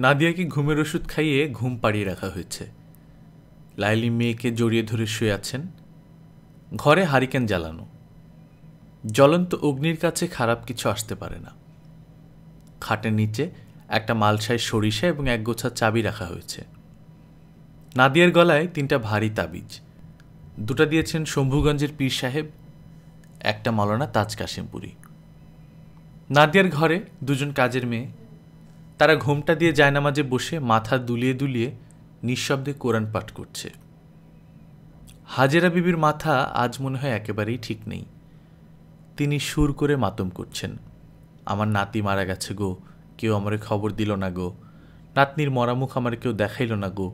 নাদিয়াকে ঘুমের ওষুধ খাইয়ে ঘুম পাড়িয়ে রাখা হয়েছে। লাইলি মেয়েকে জড়িয়ে ধরে শুয়ে আছেন। ঘরে হারিকেন জ্বালানো। জ্বলন্ত অগ্নির কাছে খারাপ কিছু আসতে পারে না। খাটের নিচে একটা মালসায় সরিষা এবং এক গোছা চাবি রাখা হয়েছে। নাদিয়ার গলায় 3টা ভারী তাবিজ। 2টা দিয়েছেন শম্ভুগঞ্জের পীর সাহেব, একটা মৌলানা তাজ কাশিমপুরি। নাদিয়ার ঘরে 2জন কাজের মেয়ে। তারা ঘোমটা দিয়ে জায়নামাজে বসে মাথা দুলিয়ে দুলিয়ে নিঃশব্দে কোরআন পাঠ করছে। হাজেরা বিবির মাথা আজ মনে হয় একেবারেই ঠিক নেই। তিনি সুর করে মাতম করছেন, আমার নাতি মারা গেছে গো, কেউ আমারে খবর দিল না গো, নাতনির মরামুখ আমার কেউ দেখাইল না গো,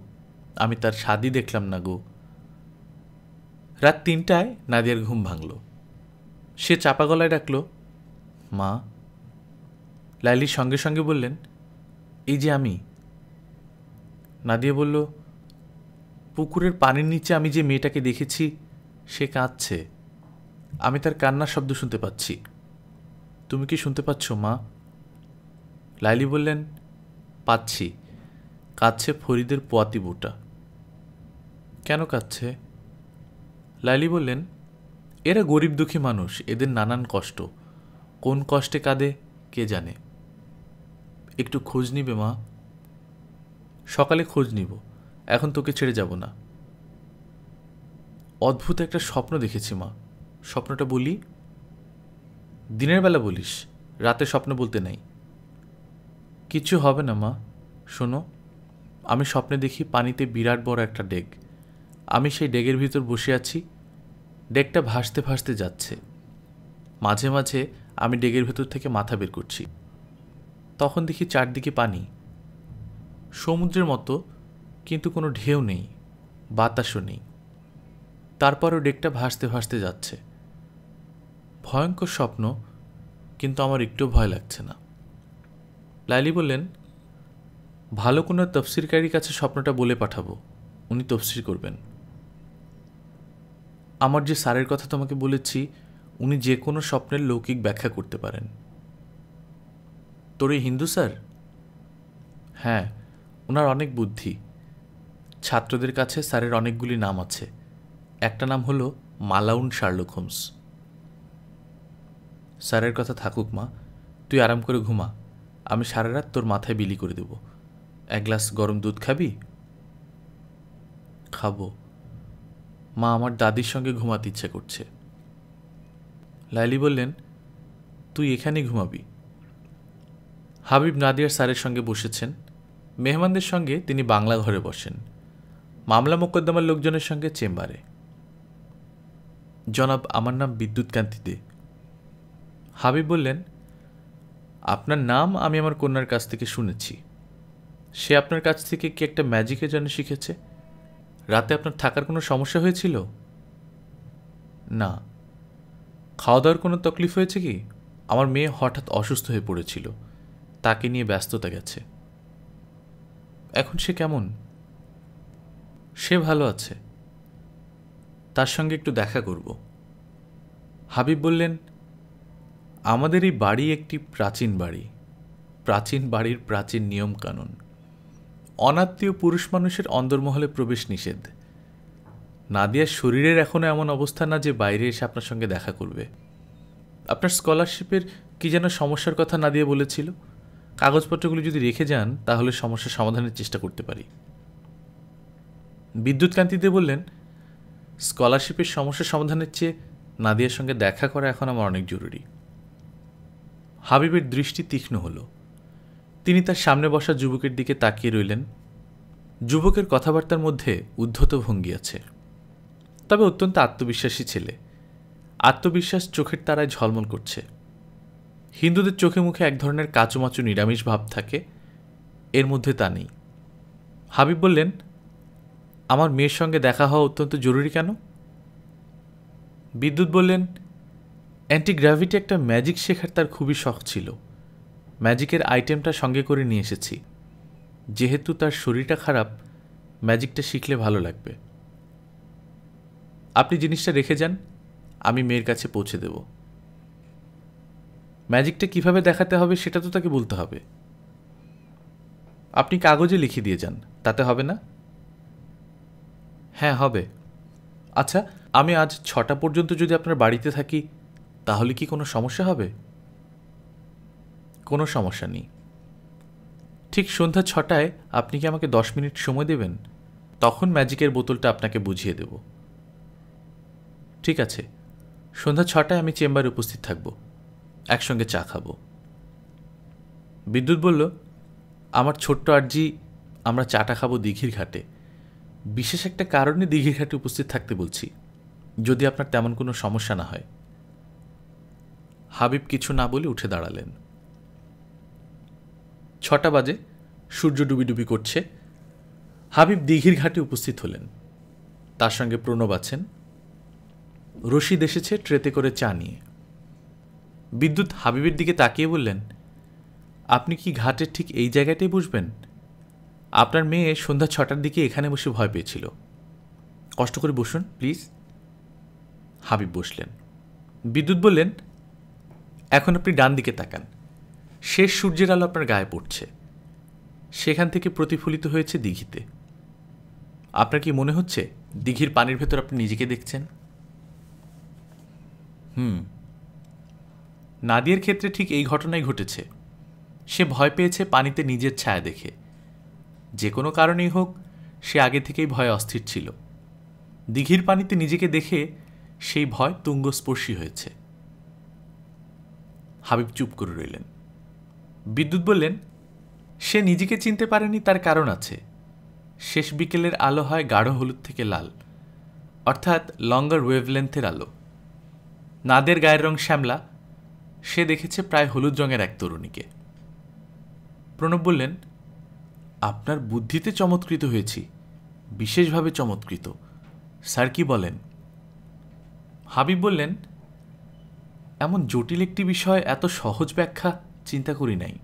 আমি তার শাদি দেখলাম না গো। রাত 3টায় নাদিয়ার ঘুম ভাঙল। সে চাপা গলায় ডাকল, মা। লাইলি সঙ্গে সঙ্গে বললেন, এই যে আমি। নাদিয়া বলল, পুকুরের পানির নিচে আমি যে মেয়েটাকে দেখেছি সে কাঁদছে, আমি তার কান্নার শব্দ শুনতে পাচ্ছি। তুমি কি শুনতে পাচ্ছ মা? লাইলি বললেন, পাচ্ছি, কাঁদছে ফরিদের পোয়াতি বউটা। কেন কাঁদছে? লাইলি বললেন, এরা গরিব দুঃখী মানুষ, এদের নানান কষ্ট, কোন কষ্টে কাঁদে কে জানে। একটু খোঁজ নিবে মা? সকালে খোঁজ নিব, এখন তোকে ছেড়ে যাব না। অদ্ভুত একটা স্বপ্ন দেখেছি মা, স্বপ্নটা বলি? দিনের বেলা বলিস, রাতে স্বপ্ন বলতে নাই। কিছু হবে না মা, শোনো। আমি স্বপ্নে দেখি পানিতে বিরাট বড় একটা ডেক, আমি সেই ডেগের ভিতর বসে আছি, ডেকটা ভাসতে ভাসতে যাচ্ছে। মাঝে মাঝে আমি ডেগের ভেতর থেকে মাথা বের করছি, তখন দেখি চারদিকে পানি, সমুদ্রের মতো, কিন্তু কোনো ঢেউ নেই, বাতাসও নেই। তারপরও ডেকটা ভাসতে ভাসতে যাচ্ছে। ভয়ঙ্কর স্বপ্ন, কিন্তু আমার একটু ভয় লাগছে না। লাইলি বললেন, ভালো কোনো তফসিরকারীর কাছে স্বপ্নটা বলে পাঠাবো, উনি তফসির করবেন। আমার যে স্যারের কথা তোমাকে বলেছি, উনি যে কোনো স্বপ্নের লৌকিক ব্যাখ্যা করতে পারেন। তোর এই হিন্দু স্যার? হ্যাঁ, ওনার অনেক বুদ্ধি। ছাত্রদের কাছে স্যারের অনেকগুলি নাম আছে, একটা নাম হলো মালাউন শার্লক হোমস। স্যারের কথা থাকুক মা, তুই আরাম করে ঘুমা, আমি সারা রাত তোর মাথায় বিলি করে দেব। 1 গ্লাস গরম দুধ খাবি? খাবো মা, আমার দাদির সঙ্গে ঘুমাতে ইচ্ছে করছে। লাইলি বললেন, তুই এখানেই ঘুমাবি। হাবিব নাদিয়ার স্যারের সঙ্গে বসেছেন। মেহমানদের সঙ্গে তিনি বাংলা ঘরে বসেন, মামলা মোকদ্দমার লোকজনের সঙ্গে চেম্বারে। জনাব, আমার নাম বিদ্যুৎকান্তি দে। হাবিব বললেন, আপনার নাম আমি আমার কন্যার কাছ থেকে শুনেছি। সে আপনার কাছ থেকে কি একটা ম্যাজিকের জন্য শিখেছে? রাতে আপনার থাকার কোনো সমস্যা হয়েছিল? না। খাওয়া দাওয়ার কোনো তকলিফ হয়েছে কি? আমার মেয়ে হঠাৎ অসুস্থ হয়ে পড়েছিল, তাকে নিয়ে ব্যস্ততা গেছে। এখন সে কেমন? সে ভালো আছে, তার সঙ্গে একটু দেখা করব। হাবিব বললেন, আমাদের এই বাড়ি একটি প্রাচীন বাড়ি, প্রাচীন বাড়ির প্রাচীন নিয়মকানুন। অনাত্মীয় পুরুষ মানুষের অন্দরমহলে প্রবেশ নিষেধ। নাদিয়ার শরীরের এখনও এমন অবস্থা না যে বাইরে এসে আপনার সঙ্গে দেখা করবে। আপনার স্কলারশিপের কি যেন সমস্যার কথা নাদিয়া বলেছিল, কাগজপত্রগুলি যদি রেখে যান তাহলে সমস্যার সমাধানের চেষ্টা করতে পারি। বিদ্যুৎকান্তিতে বললেন, স্কলারশিপের সমস্যা সমাধানের চেয়ে নাদিয়ার সঙ্গে দেখা করা এখন আমার অনেক জরুরি। হাবিবের দৃষ্টি তীক্ষ্ণ হল। তিনি তার সামনে বসা যুবকের দিকে তাকিয়ে রইলেন। যুবকের কথাবার্তার মধ্যে উদ্ধত ভঙ্গি আছে, তবে অত্যন্ত আত্মবিশ্বাসী ছেলে। আত্মবিশ্বাস চোখের তারায় ঝলমল করছে। হিন্দুদের চোখে মুখে এক ধরনের কাচুমাচু নিরামিষ ভাব থাকে, এর মধ্যে তা নেই। হাবিব বললেন, আমার মেয়ের সঙ্গে দেখা হওয়া অত্যন্ত জরুরি কেন? বিদ্যুৎ বললেন, অ্যান্টিগ্র্যাভিটি একটা ম্যাজিক শেখার তার খুবই শখ ছিল। ম্যাজিকের আইটেমটা সঙ্গে করে নিয়ে এসেছি। যেহেতু তার শরীরটা খারাপ, ম্যাজিকটা শিখলে ভালো লাগবে। আপনি জিনিসটা রেখে যান, আমি মেয়ের কাছে পৌঁছে দেব। ম্যাজিকটা কিভাবে দেখাতে হবে সেটা তো তাকে বলতে হবে। আপনি কাগজে লিখে দিয়ে যান, তাতে হবে না? হ্যাঁ হবে। আচ্ছা, আমি আজ 6টা পর্যন্ত যদি আপনার বাড়িতে থাকি তাহলে কি কোনো সমস্যা হবে? কোনো সমস্যা নেই। ঠিক সন্ধ্যা 6টায় আপনি কি আমাকে 10 মিনিট সময় দেবেন? তখন ম্যাজিকের বোতলটা আপনাকে বুঝিয়ে দেব। ঠিক আছে, সন্ধ্যা 6টায় আমি চেম্বারে উপস্থিত থাকব, একসঙ্গে চা খাবো। বিদ্যুৎ বলল, আমার ছোট্ট আর্জি, আমরা চাটা খাবো দিঘির ঘাটে। বিশেষ একটা কারণে দিঘির ঘাটে উপস্থিত থাকতে বলছি, যদি আপনার তেমন কোনো সমস্যা না হয়। হাবিব কিছু না বলে উঠে দাঁড়ালেন। 6টা বাজে, সূর্য ডুবি ডুবি করছে। হাবিব দিঘির ঘাটে উপস্থিত হলেন। তার সঙ্গে প্রণব আছেন। রশিদ এসেছে ট্রেতে করে চা নিয়ে। বিদ্যুৎ হাবিবের দিকে তাকিয়ে বললেন, আপনি কি ঘাটের ঠিক এই জায়গাটাই বসবেন? আপনার মেয়ে সন্ধ্যা 6টার দিকে এখানে বসে ভয় পেয়েছিল। কষ্ট করে বসুন প্লিজ। হাবিব বসলেন। বিদ্যুৎ বললেন, এখন আপনি ডান দিকে তাকান। শেষ সূর্যের আলো আপনার গায়ে পড়ছে, সেখান থেকে প্রতিফলিত হয়েছে দিঘিতে। আপনার কি মনে হচ্ছে দিঘির পানির ভেতর আপনি নিজেকে দেখছেন? নাদিয়ার ক্ষেত্রে ঠিক এই ঘটনাই ঘটেছে। সে ভয় পেয়েছে পানিতে নিজের ছায়া দেখে। যে কোনো কারণেই হোক, সে আগে থেকেই ভয়ে অস্থির ছিল। দিঘির পানিতে নিজেকে দেখে সেই ভয় তুঙ্গস্পর্শী হয়েছে। হাবিব চুপ করে রইলেন। বিদ্যুৎ বললেন, সে নিজেকে চিনতে পারেনি, তার কারণ আছে। শেষ বিকেলের আলো হয় গাঢ় হলুদ থেকে লাল, অর্থাৎ লঙ্গার ওয়েভলেন্থের আলো। নাদের গায়ের রং শ্যামলা, সে দেখেছে প্রায় হলুদ রঙের এক তরুণীকে। প্রণব বললেন, আপনার বুদ্ধিতে চমৎকৃত হয়েছি, বিশেষভাবে চমৎকৃত। স্যার কি বলেন? হাবিব বললেন, এমন জটিল একটি বিষয় এত সহজ ব্যাখ্যা চিন্তা করি নাই।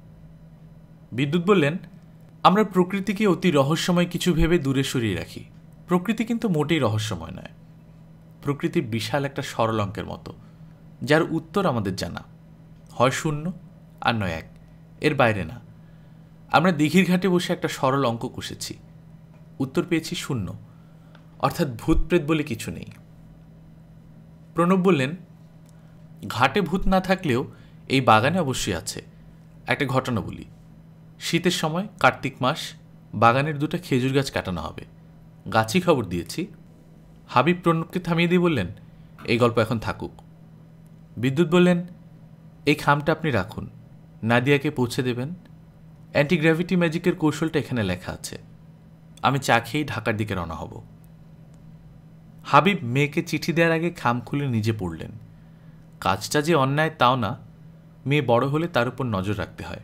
বিদ্যুৎ বললেন, আমরা প্রকৃতিকে অতি রহস্যময় কিছু ভেবে দূরে সরিয়ে রাখি। প্রকৃতি কিন্তু মোটেই রহস্যময় নয়। প্রকৃতি বিশাল একটা সরল অঙ্কের মতো, যার উত্তর আমাদের জানা, হয় 0 আর নয় 1, এর বাইরে না। আমরা দিঘির ঘাটে বসে একটা সরল অঙ্ক কষেছি, উত্তর পেয়েছি 0, অর্থাৎ ভূত প্রেত বলে কিছু নেই। প্রণব বললেন, ঘাটে ভূত না থাকলেও এই বাগানে অবশ্যই আছে। একটা ঘটনা বলি। শীতের সময় কার্তিক মাস, বাগানের 2টা খেজুর গাছ কাটানো হবে। গাছই খবর দিয়েছি। হাবিব প্রণবকে থামিয়ে দিয়ে বললেন, এই গল্প এখন থাকুক। বিদ্যুৎ বললেন, এই খামটা আপনি রাখুন, নাদিয়াকে পৌঁছে দেবেন। অ্যান্টিগ্র্যাভিটি ম্যাজিকের কৌশলটা এখানে লেখা আছে। আমি চা খেয়েই ঢাকার দিকে রওনা হব। হাবিব মেয়েকে চিঠি দেওয়ার আগে খাম খুলে নিজে পড়লেন। কাজটা যে অন্যায় তাও না, মেয়ে বড় হলে তার উপর নজর রাখতে হয়।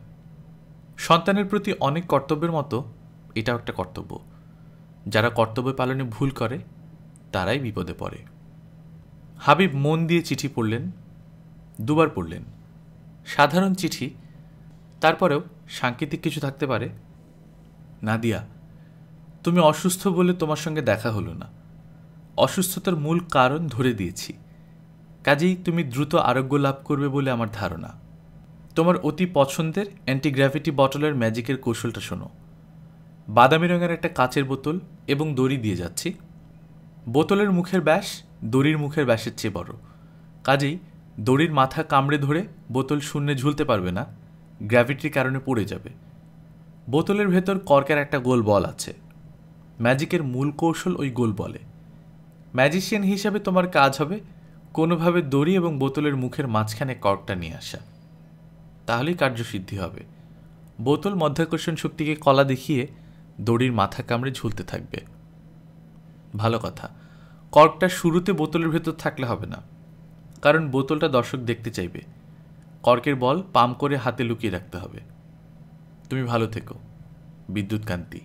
সন্তানের প্রতি অনেক কর্তব্যের মতো এটাও একটা কর্তব্য। যারা কর্তব্য পালনে ভুল করে তারাই বিপদে পড়ে। হাবিব মন দিয়ে চিঠি পড়লেন, 2বার পড়লেন। সাধারণ চিঠি, তারপরেও সাংকেতিক কিছু থাকতে পারে। নাদিয়া, তুমি অসুস্থ বলে তোমার সঙ্গে দেখা হলো না। অসুস্থতার মূল কারণ ধরে দিয়েছি, কাজেই তুমি দ্রুত আরোগ্য লাভ করবে বলে আমার ধারণা। তোমার অতি পছন্দের অ্যান্টিগ্র্যাভিটি বটলের ম্যাজিকের কৌশলটা শোনো। বাদামি রঙের একটা কাচের বোতল এবং দড়ি দিয়ে যাচ্ছি। বোতলের মুখের ব্যাস দড়ির মুখের ব্যাসের চেয়ে বড়, কাজেই দড়ির মাথা কামড়ে ধরে বোতল শূন্যে ঝুলতে পারবে না, গ্র্যাভিটির কারণে পড়ে যাবে। বোতলের ভেতর কর্কের একটা গোল বল আছে। ম্যাজিকের মূল কৌশল ওই গোল বলে। ম্যাজিশিয়ান হিসাবে তোমার কাজ হবে কোনোভাবে দড়ি এবং বোতলের মুখের মাঝখানে কর্কটা নিয়ে আসা, তাহলেই কার্যসিদ্ধি হবে। বোতল মধ্যাকর্ষণ শক্তিকে কলা দেখিয়ে দড়ির মাথা কামড়ে ঝুলতে থাকবে। ভালো কথা, কর্কটা শুরুতে বোতলের ভেতর থাকলে হবে না, কারণ বোতলটা দর্শক দেখতে চাইবে। কর্কের বল পাম করে হাতে লুকিয়ে রাখতে হবে। তুমি ভালো থেকো। বিদ্যুৎ কান্তি।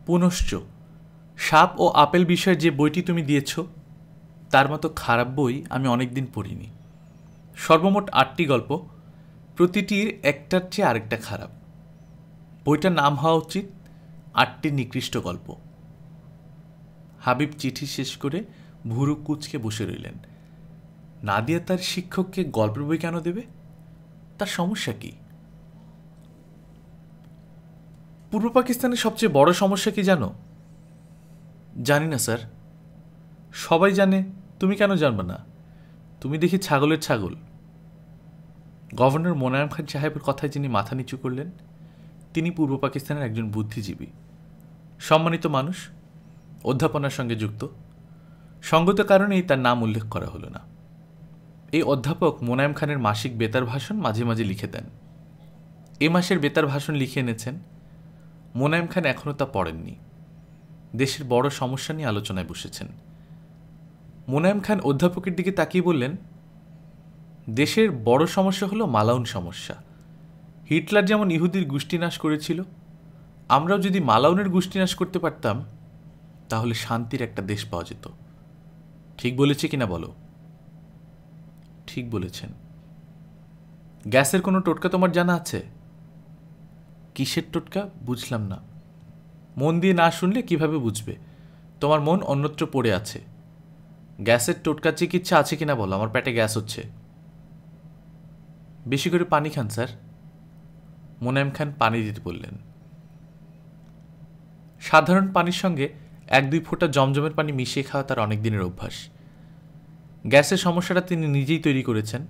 পুনশ্চ, সাপ ও আপেল বিষয়ের যে বইটি তুমি দিয়েছ, তার মতো খারাপ বই আমি অনেকদিন পড়িনি। সর্বমোট 8টি গল্প, প্রতিটির একটার চেয়ে আরেকটা খারাপ। বইটার নাম হওয়া উচিত 8টি নিকৃষ্ট গল্প। হাবিব চিঠি শেষ করে ভুরু কুঁচকে বসে রইলেন। নাদিয়া তার শিক্ষককে গল্পের বই কেন দেবে? তার সমস্যা কি? পূর্ব পাকিস্তানের সবচেয়ে বড় সমস্যা কি জানো? জানি না স্যার। সবাই জানে, তুমি কেন জানবে না? তুমি দেখি ছাগলের ছাগল। গভর্নর মোনায়েম খান সাহেবের কথায় যিনি মাথা নিচু করলেন, তিনি পূর্ব পাকিস্তানের একজন বুদ্ধিজীবী, সম্মানিত মানুষ, অধ্যাপনার সঙ্গে যুক্ত। সঙ্গত কারণেই তার নাম উল্লেখ করা হলো না। এই অধ্যাপক মোনায়েম খানের মাসিক বেতার ভাষণ মাঝে মাঝে লিখে দেন। এ মাসের বেতার ভাষণ লিখে এনেছেন। মোনায়েম খান এখনও তা পড়েননি। দেশের বড় সমস্যা নিয়ে আলোচনায় বসেছেন। মোনায়েম খান অধ্যাপকের দিকে তাকিয়ে বললেন, দেশের বড় সমস্যা হলো মালাউন সমস্যা। হিটলার যেমন ইহুদির গোষ্ঠীনাশ করেছিল, আমরাও যদি মালাউনের গোষ্ঠীনাশ করতে পারতাম তাহলে শান্তির একটা দেশ পাওয়া যেত। ঠিক বলেছি কিনা বলো? ঠিক বলেছেন। গ্যাসের কোনো টোটকা তোমার জানা আছে? কিসের টোটকা? বুঝলাম না। মন দিয়ে না শুনলে কিভাবে বুঝবে? তোমার মন অন্যত্র পড়ে আছে। গ্যাসের টোটকা চিকিৎসা আছে কিনা বলো, আমার পেটে গ্যাস হচ্ছে। বেশি করে পানি খান স্যার। মোনায়েম খান পানি দিতে বললেন। সাধারণ পানির সঙ্গে 1-2 ফোঁটা জমজমের পানি মিশিয়ে খাওয়া তার অনেক দিনের অভ্যাস। গ্যাসের সমস্যাটা তিনি নিজেই তৈরি করেছেন।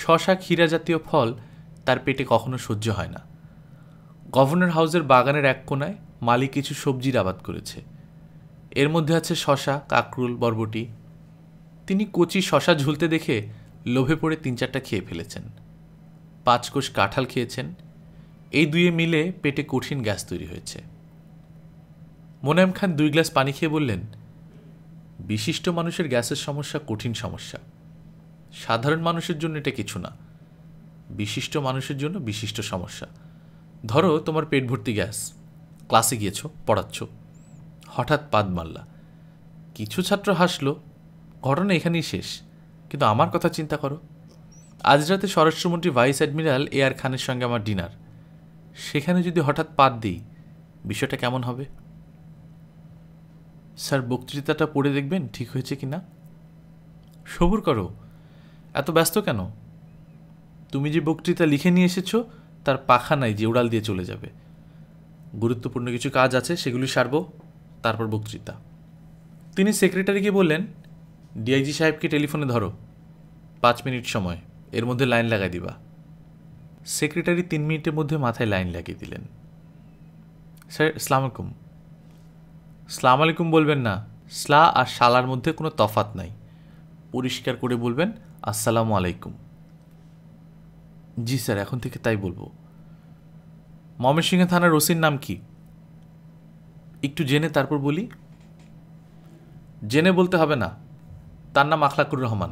শশা, ক্ষীরা জাতীয় ফল তার পেটে কখনো সহ্য হয় না। গভর্নর হাউসের বাগানের এক কোনায় মালি কিছু সবজির আবাদ করেছে। এর মধ্যে আছে শশা, কাকরুল, বরবটি। তিনি কচি শশা ঝুলতে দেখে লোভে পড়ে 3-4টা খেয়ে ফেলেছেন। 5 কোষ কাঁঠাল খেয়েছেন। এই দুয়ে মিলে পেটে কঠিন গ্যাস তৈরি হয়েছে। মোনায়েম খান 2 গ্লাস পানি খেয়ে বললেন, বিশিষ্ট মানুষের গ্যাসের সমস্যা কঠিন সমস্যা। সাধারণ মানুষের জন্য এটা কিছু না, বিশিষ্ট মানুষের জন্য বিশিষ্ট সমস্যা। ধরো তোমার পেট ভর্তি গ্যাস, ক্লাসে গিয়েছ, পড়াচ্ছ, হঠাৎ পাদ মারলা। কিছু ছাত্র হাসলো, ঘটনা এখানেই শেষ। কিন্তু আমার কথা চিন্তা করো। আজ রাতে স্বরাষ্ট্রমন্ত্রী ভাইস অ্যাডমিরাল এআর খানের সঙ্গে আমার ডিনার। সেখানে যদি হঠাৎ পাদ দিই, বিষয়টা কেমন হবে? স্যার, বক্তৃতাটা পড়ে দেখবেন ঠিক হয়েছে কি না। সবুর করো, এত ব্যস্ত কেন? তুমি যে বক্তৃতা লিখে নিয়ে এসেছো তার পাখা নাই যে উড়াল দিয়ে চলে যাবে। গুরুত্বপূর্ণ কিছু কাজ আছে, সেগুলি সারব, তারপর বক্তৃতা। তিনি সেক্রেটারিকে বললেন, ডিআইজি সাহেবকে টেলিফোনে ধরো, 5 মিনিট সময়, এর মধ্যে লাইন লাগাই দিবা। সেক্রেটারি 3 মিনিটের মধ্যে মাথায় লাইন লাগিয়ে দিলেন। স্যার, আসসালামু আলাইকুম। সালাম আলাইকুম বলবেন না, স্লা আর শালার মধ্যে কোনো তফাত নাই। পরিষ্কার করে বলবেন, আসসালামু আলাইকুম। জি স্যার, এখন থেকে তাই বলবো। ময়মনসিংহ থানার ওসির নাম কি? একটু জেনে তারপর বলি। জেনে বলতে হবে না, তার নাম আখলাকুর রহমান।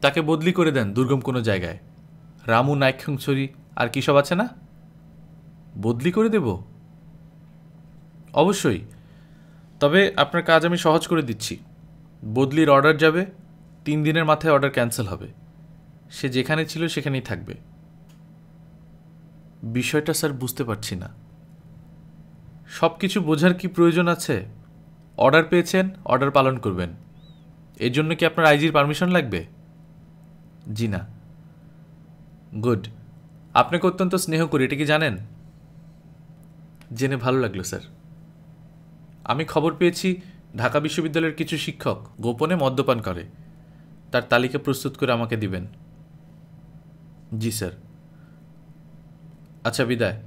তাকে বদলি করে দেন দুর্গম কোনো জায়গায়। রামু, নাইক্ষংছড়ি আর কী সব আছে না, বদলি করে দেব। অবশ্যই, তবে আপনার কাজ আমি সহজ করে দিচ্ছি। বদলির অর্ডার যাবে, 3 দিনের মাথায় অর্ডার ক্যান্সেল হবে। সে যেখানে ছিল সেখানেই থাকবে। বিষয়টা স্যার বুঝতে পারছি না। সব কিছু বোঝার কি প্রয়োজন আছে? অর্ডার পেয়েছেন, অর্ডার পালন করবেন। এর জন্য কি আপনার আইজির পারমিশন লাগবে? জি না। গুড। আপনাকে অত্যন্ত স্নেহ করি, এটা কি জানেন? জেনে ভালো লাগলো স্যার। আমি খবর পেয়েছি ঢাকা বিশ্ববিদ্যালয়ের কিছু শিক্ষক গোপনে মদ্যপান করে। তার তালিকা প্রস্তুত করে আমাকে দিবেন। জি স্যার। আচ্ছা, বিদায়।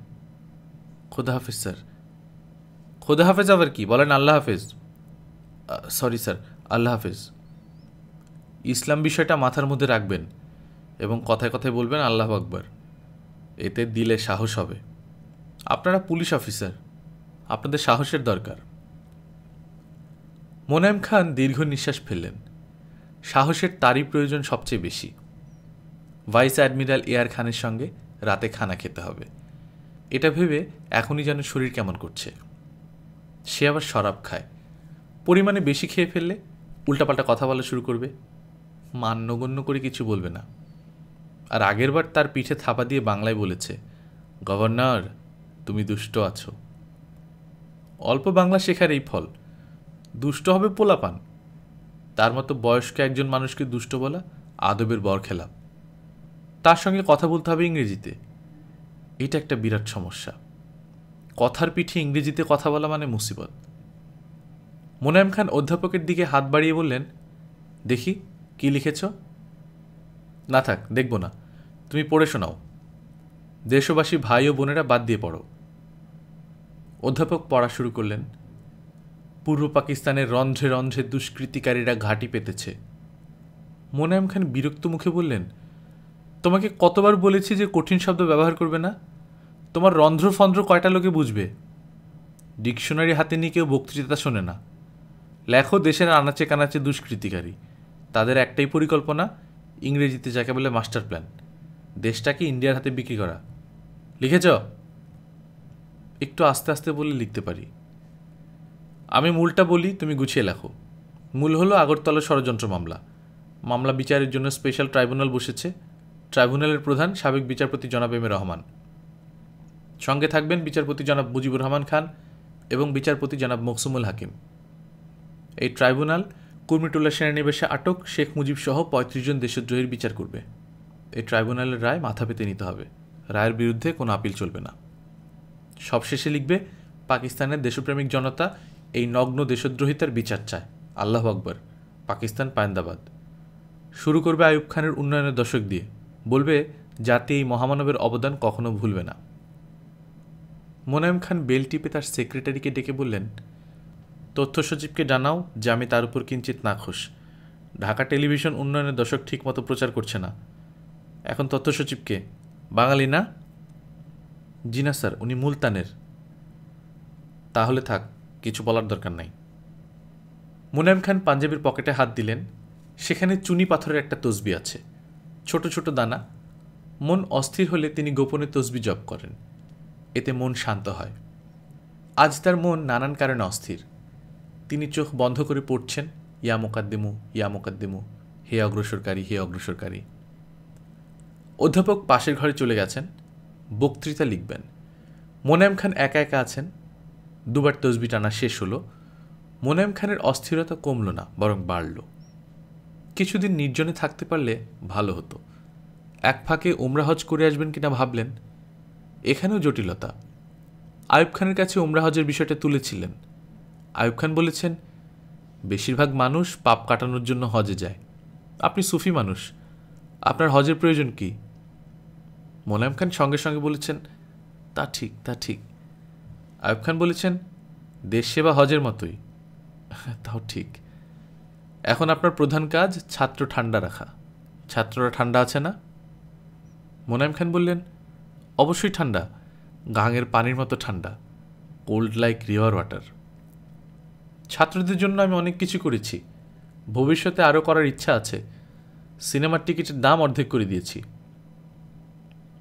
খোদা হাফেজ স্যার। খোদা হাফেজ আবার কি বলেন? আল্লাহ হাফেজ। সরি স্যার, আল্লাহ হাফেজ। ইসলাম বিষয়টা মাথার মধ্যে রাখবেন এবং কথায় কথায় বলবেন আল্লাহু আকবার। এতে দিলে সাহস হবে। আপনারা পুলিশ অফিসার, আপনাদের সাহসের দরকার। মোনায়েম খান দীর্ঘ নিঃশ্বাস ফেললেন। সাহসের তারই প্রয়োজন সবচেয়ে বেশি। ভাইস অ্যাডমিরাল এআর খানের সঙ্গে রাতে খানা খেতে হবে, এটা ভেবে এখনই যেন শরীর কেমন করছে। সে আবার শরাব খায়। পরিমাণে বেশি খেয়ে ফেললে উল্টাপাল্টা কথা বলা শুরু করবে। মান্যগণ্য করে কিছু বলবে না। আর আগেরবার তার পিঠে থাপা দিয়ে বাংলায় বলেছে, গভর্নর তুমি দুষ্ট আছো। অল্প বাংলা শেখার এই ফল। দুষ্ট হবে পোলাপান। তার মতো বয়স্ক একজন মানুষকে দুষ্ট বলা আদবের বরখেলাপ। তার সঙ্গে কথা বলতে হবে ইংরেজিতে। এটা একটা বিরাট সমস্যা। কথার পিঠে ইংরেজিতে কথা বলা মানে মুসিবত। মোনায়েম খান অধ্যাপকের দিকে হাত বাড়িয়ে বললেন, দেখি কি লিখেছ। না থাক, দেখব না, তুমি পড়ে শোনাও। দেশবাসী ভাই ও বোনেরা বাদ দিয়ে পড়ো। অধ্যাপক পড়া শুরু করলেন। পূর্ব পাকিস্তানের রন্ধ্রে রন্ধ্রে দুষ্কৃতিকারীরা ঘাঁটি পেতেছে। মোনায়েম খান বিরক্ত মুখে বললেন, তোমাকে কতবার বলেছি যে কঠিন শব্দ ব্যবহার করবে না? তোমার রন্ধ্রফন্ধ্র কয়টা লোকে বুঝবে? ডিকশনারি হাতে নিয়ে কেউ বক্তৃতা শোনে না। লেখো দেশের আনাচে কানাচে দুষ্কৃতিকারী, তাদের একটাই পরিকল্পনা, ইংরেজিতে যাকে বলে মাস্টার প্ল্যান, দেশটাকে ইন্ডিয়ার হাতে বিক্রি করা। লিখেছ? একটু আস্তে আস্তে বলে লিখতে পারি। আমি মূলটা বলি, তুমি গুছিয়ে লেখো। মূল হলো আগরতলা ষড়যন্ত্র মামলা। মামলা বিচারের জন্য স্পেশাল ট্রাইব্যুনাল বসেছে। ট্রাইব্যুনালের প্রধান সাবেক বিচারপতি জনাব এম এ রহমান। সঙ্গে থাকবেন বিচারপতি জনাব মুজিবুর রহমান খান এবং বিচারপতি জনাব মকসুমুল হাকিম। এই ট্রাইব্যুনাল কুর্মিটোলা সেনানিবাসে আটক শেখ মুজিব সহ ৩৫ জন দেশদ্রোহীর বিচার করবে। এই ট্রাইব্যুনালের রায় মাথা পেতে নিতে হবে। রায়ের বিরুদ্ধে কোনো আপিল চলবে না। সবশেষে লিখবে, পাকিস্তানের দেশপ্রেমিক জনতা এই নগ্ন দেশদ্রোহিতার বিচার চায়। আল্লাহ আকবর, পাকিস্তান পায়ন্দাবাদ। শুরু করবে আইয়ুব খানের উন্নয়নের দশক দিয়ে। বলবে জাতি এই মহামানবের অবদান কখনো ভুলবে না। মোনায়েম খান বেল টিপে তার সেক্রেটারিকে ডেকে বললেন, তথ্য সচিবকে জানাও যে আমি তার উপর কিঞ্চিত নাখোশ। ঢাকা টেলিভিশন উন্নয়নের দশক ঠিকমতো প্রচার করছে না। এখন তথ্য সচিবকে, বাঙালি না? জি না স্যার, উনি মুলতানের। তাহলে থাক, কিছু বলার দরকার নাই। মোনায়েম খান পাঞ্জাবির পকেটে হাত দিলেন। সেখানে চুনি পাথরের একটা তসবি আছে, ছোট ছোট দানা। মন অস্থির হলে তিনি গোপনে তসবি জপ করেন, এতে মন শান্ত হয়। আজ তার মন নানান কারণে অস্থির। তিনি চোখ বন্ধ করে পড়ছেন, ইয়া মোকাদ্দেমু, ইয়া মোকাদ্দেমু, হে অগ্রসরকারী, হে অগ্রসরকারী। অধ্যাপক পাশের ঘরে চলে গেছেন, বক্তৃতা লিখবেন। মোনায়েম খান একা একা আছেন। দুবার তসবি টানা শেষ হলো। মোনায়েম খানের অস্থিরতা কমল না, বরং বাড়ল। কিছুদিন নির্জনে থাকতে পারলে ভালো হতো। এক ফাঁকে উমরা হজ করে আসবেন কিনা ভাবলেন। এখানেও জটিলতা। আইয়ুব খানের কাছে উমরা হজের বিষয়টা তুলেছিলেন। আইয়ুব খান বলেছেন, বেশিরভাগ মানুষ পাপ কাটানোর জন্য হজে যায়। আপনি সুফি মানুষ, আপনার হজের প্রয়োজন কি? মোনায়েম খান সঙ্গে সঙ্গে বলেছেন, তা ঠিক, তা ঠিক। আইয়ুব খান বলেছেন, দেশ সেবা হজের মতোই। তাও ঠিক। এখন আপনার প্রধান কাজ ছাত্র ঠান্ডা রাখা। ছাত্ররা ঠান্ডা আছে না? মোনায়েম খান বললেন, অবশ্যই ঠান্ডা, গাঙের পানির মতো ঠান্ডা, কোল্ড লাইক রিভার ওয়াটার। ছাত্রদের জন্য আমি অনেক কিছু করেছি, ভবিষ্যতে আরও করার ইচ্ছা আছে। সিনেমার টিকিটের দাম অর্ধেক করে দিয়েছি।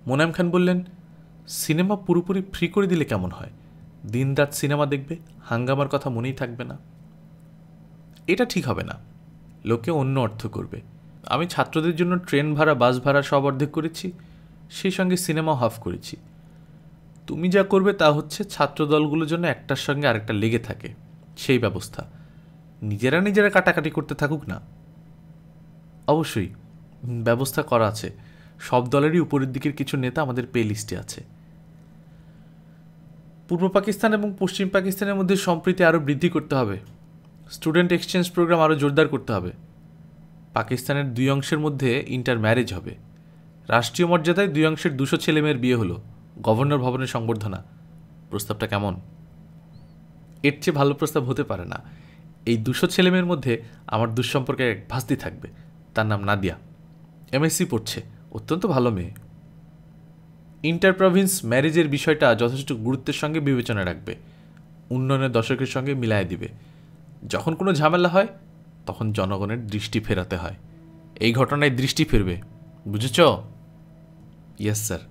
মোনায়েম খান বললেন, সিনেমা পুরোপুরি ফ্রি করে দিলে কেমন হয়? দিনরাত সিনেমা দেখবে, হাঙ্গামার কথা মনেই থাকবে না। এটা ঠিক হবে না, লোকে অন্য অর্থ করবে। আমি ছাত্রদের জন্য ট্রেন ভাড়া, বাস ভাড়া সব অর্ধেক করেছি, সেই সঙ্গে সিনেমাও হাফ করেছি। তুমি যা করবে তা হচ্ছে ছাত্র দলগুলোর জন্য একটার সঙ্গে আরেকটা লেগে থাকে, সেই ব্যবস্থা। নিজেরা নিজেরা কাটাকাটি করতে থাকুক না। অবশ্যই ব্যবস্থা করা আছে। সব দলেরই উপরের দিকের কিছু নেতা আমাদের পে লিস্টে আছে। পূর্ব পাকিস্তান এবং পশ্চিম পাকিস্তানের মধ্যে সম্প্রীতি আরও বৃদ্ধি করতে হবে। স্টুডেন্ট এক্সচেঞ্জ প্রোগ্রাম আরও জোরদার করতে হবে। পাকিস্তানের দুই অংশের মধ্যে ইন্টার ম্যারেজ হবে। রাষ্ট্রীয় মর্যাদায় দুই অংশের 200 ছেলেমেয়ের বিয়ে হলো, গভর্নর ভবনের সংবর্ধনা। প্রস্তাবটা কেমন? এর চেয়ে ভালো প্রস্তাব হতে পারে না। এই 200 ছেলেমেয়ের মধ্যে আমার দুঃসম্পর্কের এক ভাস্তি থাকবে, তার নাম নাদিয়া। এমএসসি পড়ছে, অত্যন্ত ভালো মেয়ে। ইন্টার প্রভিন্স ম্যারেজের বিষয়টা যথেষ্ট গুরুত্বের সঙ্গে বিবেচনা রাখবে, উন্নয়নের দশকের সঙ্গে মিলায় দিবে। যখন কোনো ঝামেলা হয় তখন জনগণের দৃষ্টি ফেরাতে হয়। এই ঘটনায় দৃষ্টি ফিরবে, বুঝেছ? Yes sir.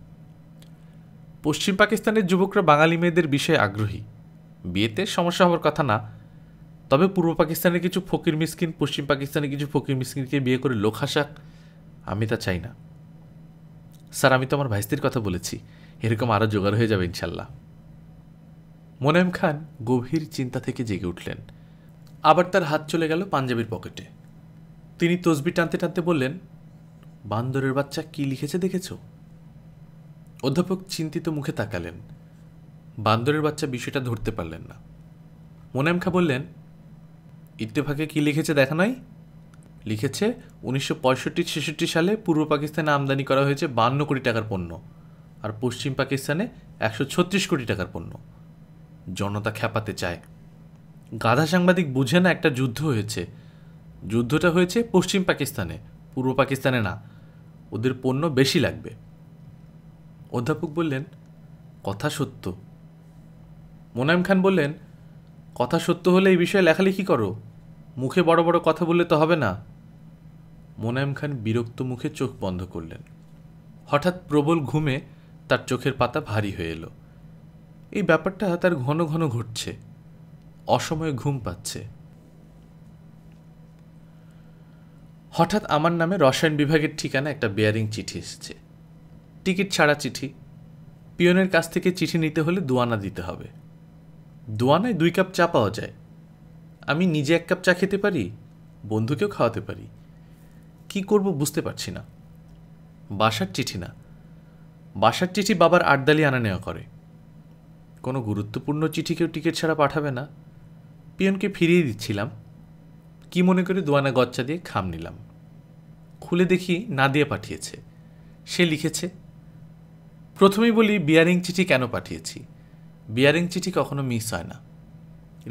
পশ্চিম পাকিস্তানের যুবকরা বাঙালি মেয়েদের বিষয়ে আগ্রহী। বিয়েতে সমস্যা হওয়ার কথা না, তবে পূর্ব পাকিস্তানের কিছু ফকির মিসকিন পশ্চিম পাকিস্তানের কিছু ফকির মিসকিনকে বিয়ে করে লোক হাসাক, আমি তা চাই না। স্যার, আমি তো আমার ভাইস্তির কথা বলেছি, এরকম আরও জোগাড় হয়ে যাবে ইনশাল্লাহ। মোনায়েম খান গভীর চিন্তা থেকে জেগে উঠলেন। আবার তার হাত চলে গেল পাঞ্জাবির পকেটে। তিনি তসবি টানতে টানতে বললেন, বান্দরের বাচ্চা কি লিখেছে দেখেছ? অধ্যাপক চিন্তিত মুখে তাকালেন। বান্দরের বাচ্চা বিষয়টা ধরতে পারলেন না। মোনায়েম খাঁ বললেন, ইত্তেফাকে কি লিখেছে দেখা নয়? লিখেছে 1965-66 সালে পূর্ব পাকিস্তানে আমদানি করা হয়েছে 52 কোটি টাকার পণ্য, আর পশ্চিম পাকিস্তানে 136 কোটি টাকার পণ্য। জনতা খেপাতে চায়। গাধা সাংবাদিক বুঝে না একটা যুদ্ধ হয়েছে। যুদ্ধটা হয়েছে পশ্চিম পাকিস্তানে, পূর্ব পাকিস্তানে না। ওদের পণ্য বেশি লাগবে। অধ্যাপক বললেন, কথা সত্য। মোনায়েম খান বললেন, কথা সত্য হলে এই বিষয়ে লেখালেখি করো, মুখে বড় বড় কথা বললে তো হবে না। মোনায়েম খান বিরক্ত মুখে চোখ বন্ধ করলেন। হঠাৎ প্রবল ঘুমে তার চোখের পাতা ভারী হয়ে এলো। এই ব্যাপারটা তার ঘন ঘন ঘটছে। অসময়ে ঘুম পাচ্ছে। হঠাৎ আমার নামে রসায়ন বিভাগের ঠিকানা একটা বেয়ারিং চিঠি এসেছে। টিকিট ছাড়া চিঠি। পিয়নের কাছ থেকে চিঠি নিতে হলে 2 আনা দিতে হবে। 2 আনায় 2 কাপ চা পাওয়া যায়। আমি নিজে 1 কাপ চা খেতে পারি, বন্ধুকেও খাওয়াতে পারি। কি করব বুঝতে পারছি না। বাসার চিঠি না। বাসার চিঠি বাবার আটদালি আনা নেওয়া করে। কোনো গুরুত্বপূর্ণ চিঠি কেউ টিকিট ছাড়া পাঠাবে না। পিয়নকে ফিরিয়ে দিচ্ছিলাম, কি মনে করে 2 আনা গচ্চা দিয়ে খাম নিলাম। খুলে দেখি নাদিয়া পাঠিয়েছে। সে লিখেছে, প্রথমেই বলি বিয়ারিং চিঠি কেন পাঠিয়েছি। বিয়ারিং চিঠি কখনো মিস হয় না।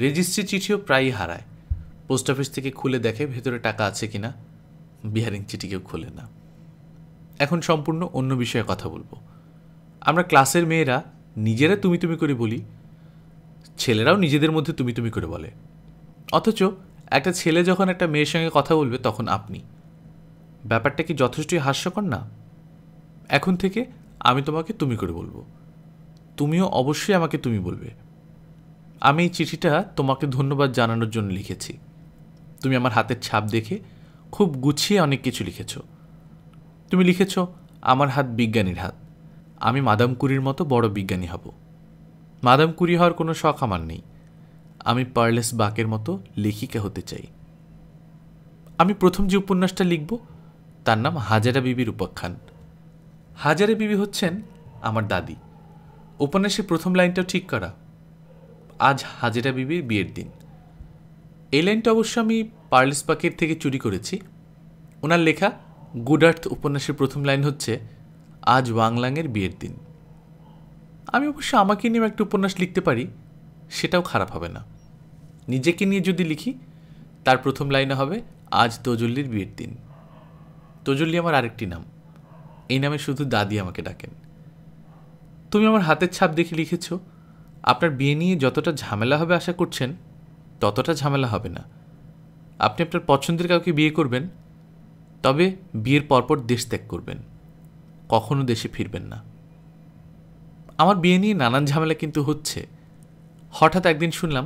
রেজিস্ট্রি চিঠিও প্রায়ই হারায়। পোস্ট অফিস থেকে খুলে দেখে ভেতরে টাকা আছে কিনা। বিয়ারিং চিঠি কেউ খোলে না। এখন সম্পূর্ণ অন্য বিষয়ে কথা বলবো। আমরা ক্লাসের মেয়েরা নিজেরা তুমি তুমি করে বলি, ছেলেরাও নিজেদের মধ্যে তুমি তুমি করে বলে। অথচ একটা ছেলে যখন একটা মেয়ের সঙ্গে কথা বলবে তখন আপনি। ব্যাপারটা কি যথেষ্টই হাস্যকর না? এখন থেকে আমি তোমাকে তুমি করে বলবো, তুমিও অবশ্যই আমাকে তুমি বলবে। আমি এই চিঠিটা তোমাকে ধন্যবাদ জানানোর জন্য লিখেছি। তুমি আমার হাতের ছাপ দেখে খুব গুছিয়ে অনেক কিছু লিখেছ। তুমি লিখেছ, আমার হাত বিজ্ঞানীর হাত, আমি মাদাম কুরির মতো বড় বিজ্ঞানী হব। মাদাম কুরি হওয়ার কোনো শখ আমার নেই। আমি পার্লেস বাকের মতো লেখিকা হতে চাই। আমি প্রথম যে উপন্যাসটা লিখব তার নাম হাজারা বিবির উপাখ্যান। হাজারা বিবি হচ্ছেন আমার দাদি। উপন্যাসের প্রথম লাইনটাও ঠিক করা, আজ হাজারা বিবির বিয়ের দিন। এই লাইনটা অবশ্য আমি পার্লেস বাকের থেকে চুরি করেছি। ওনার লেখা গুড আর্থ উপন্যাসের প্রথম লাইন হচ্ছে, আজ ওয়াংলাংয়ের বিয়ের দিন। আমি অবশ্য আমাকে নিয়েও একটা উপন্যাস লিখতে পারি, সেটাও খারাপ হবে না। নিজেকে নিয়ে যদি লিখি তার প্রথম লাইনে হবে, আজ তজল্লির বিয়ের দিন। তজল্লি আমার আরেকটি নাম। এই নামে শুধু দাদি আমাকে ডাকেন। তুমি আমার হাতের ছাপ দেখে লিখেছ, আপনার বিয়ে নিয়ে যতটা ঝামেলা হবে আশা করছেন ততটা ঝামেলা হবে না। আপনি আপনার পছন্দের কাউকে বিয়ে করবেন, তবে বিয়ের পরপর দেশ ত্যাগ করবেন, কখনো দেশে ফিরবেন না। আমার বিয়ে নিয়ে নানান ঝামেলা কিন্তু হচ্ছে। হঠাৎ একদিন শুনলাম